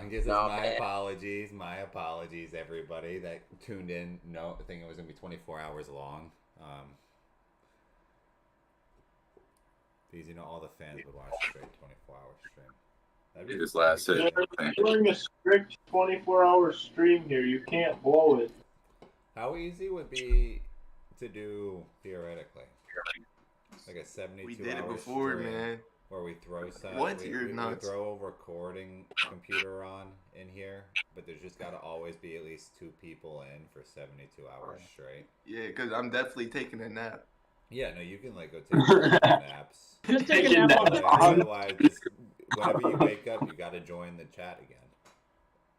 This is No, my man. apologies. My apologies, everybody that tuned in. No, I think it was gonna be 24 hours long. Because all the fans would watch a straight 24-hour stream. That'd be His last hit. During a strict 24-hour stream here, you can't blow it. How easy would be to do theoretically? Like a 72 we did it hour before, stream man. where we throw some What? You're we nuts. throw a recording computer on in here, but there's just gotta always be at least 2 people in for 72 hours straight. Yeah, because I'm definitely taking a nap. Yeah, no, you can like go take naps. Just take a nap on the Otherwise, just, whenever you wake up, you gotta join the chat again.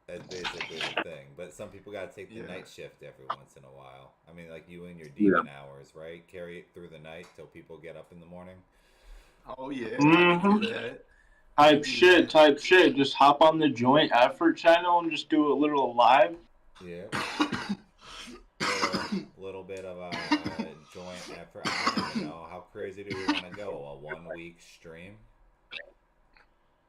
That's basically the thing. But some people gotta take the Yeah. night shift every once in a while. I mean, like you and your demon hours, right? Carry it through the night till people get up in the morning. Oh yeah, I can do that. Type shit. Just hop on the Joint Effort channel and just do a little live. Yeah. little bit of a joint effort. I don't even know how crazy do we want to go. A 1 week stream.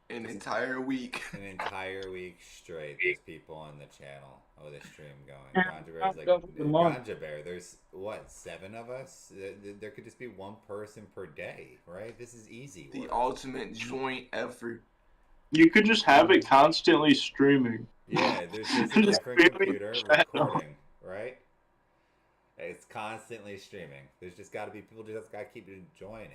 An entire week. An entire week straight. There's people on the channel. Oh, the stream going. Ganja Bear's like, Go for the month. Ganja Bear, there's what, 7 of us? There could just be 1 person per day, right? This is easy. The work. ultimate joint effort. You could just have it constantly streaming. Yeah, there's just a different computer recording, right? It's constantly streaming. There's just got to be people just got to keep joining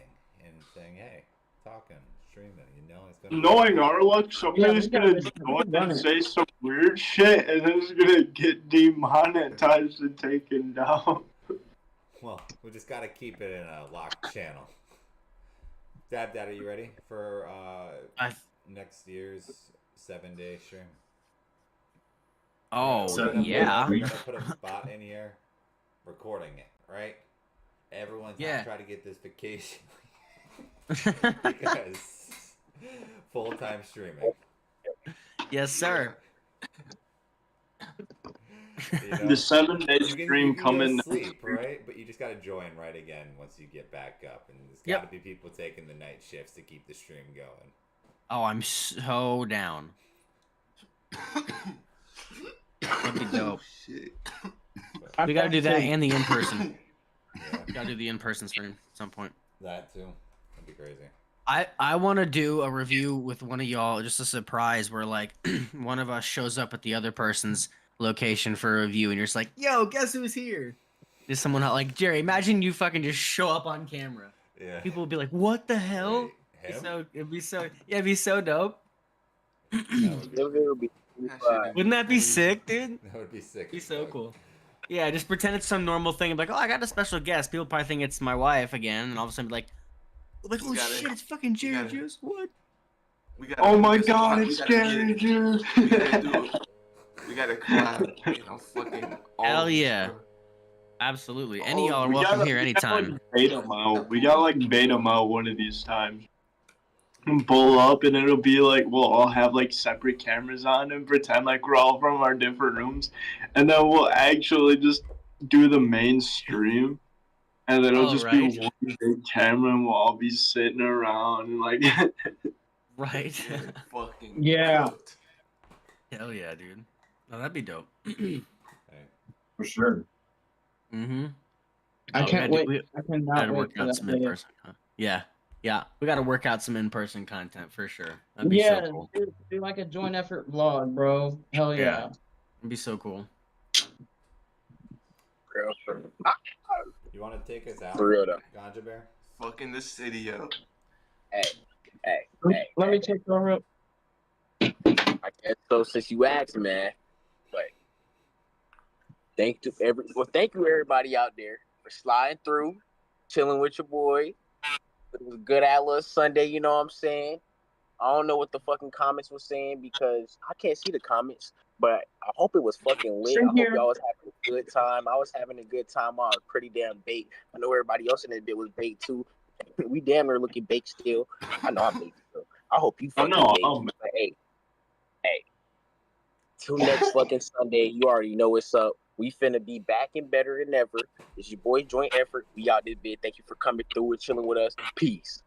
and saying, hey, talking, streaming. You know, it's gonna. Knowing our luck, somebody's gonna join and say some weird shit, and then it's gonna get demonetized and taken down. Well, we just got to keep it in a locked channel. Dad, are you ready for next year's 7-day stream? Oh, We're gonna put a spot in here, recording it, right? Everyone's Yeah. trying to get this vacation because full-time streaming. Yes, sir. You know? The 7-day You stream can coming. go sleep, right? But you just gotta join right again once you get back up, and there's gotta be people taking the night shifts to keep the stream going. Oh, I'm so down. That'd be dope. Shit. We gotta do that and the in-person. Yeah, Gotta do the in-person stream at some point. that too. That'd be crazy. I want to do a review with one of y'all, just a surprise where like one of us shows up at the other person's location for a review, and you're just like, "Yo, guess who's here?" Just someone like Jerry. Imagine you fucking just show up on camera. Yeah. People would be like, "What the hell?" Wait, him? It'd be so dope. That would be, It'll be Wouldn't that be sick, dude? that would be sick. Be as so fuck. cool. Yeah, just pretend it's some normal thing. Like, oh, I got a special guest. People probably think it's my wife again, and all of a sudden be like, oh We gotta- shit, it's fucking Jerry gotta- Juice. What? We gotta Oh do my this god, pod- we it's gotta Jerry get- Juice. We gotta do it. We gotta collab. You know, fucking. all Hell of us, yeah. bro. Absolutely. Any of y'all are We welcome gotta- here we gotta, anytime. like, bait 'em out. We gotta like bait 'em out one of these times. And pull up, and it'll be like we'll all have like separate cameras on and pretend like we're all from our different rooms, and then we'll actually just do the main stream, and then it'll Oh, just right. be one big camera, and we'll all be sitting around and like. Right. Fucking. Yeah. cooked. Hell yeah, dude. Oh, that'd be dope. For sure. Mm-hmm. I Oh, can't we wait. I gotta cannot work wait for out that some day. in person. Yeah. Yeah, we got to work out some in-person content for sure. That'd be Yeah, so cool. do like a joint effort vlog, bro. Hell yeah. It'd be so cool. You want to take us out? For real though. Ganja Bear? Fucking the city up. Hey, Let me take over. I guess so. Since you asked, man, but thank you everybody out there for sliding through, chilling with your boy. It was a good Atlas Sunday, you know what I'm saying? I don't know what the fucking comments were saying because I can't see the comments, but I hope it was fucking lit. Same I hope here. y'all was having a good time. I was having a good time. I was pretty damn baked. I know everybody else in this bit was baked too. We damn near looking baked still. I know I'm baked still. I hope you fucking baked. But hey, till next fucking Sunday, you already know what's up. We finna be back and better than ever. It's your boy Joint Effort. We out this bit. Thank you for coming through and chilling with us. Peace.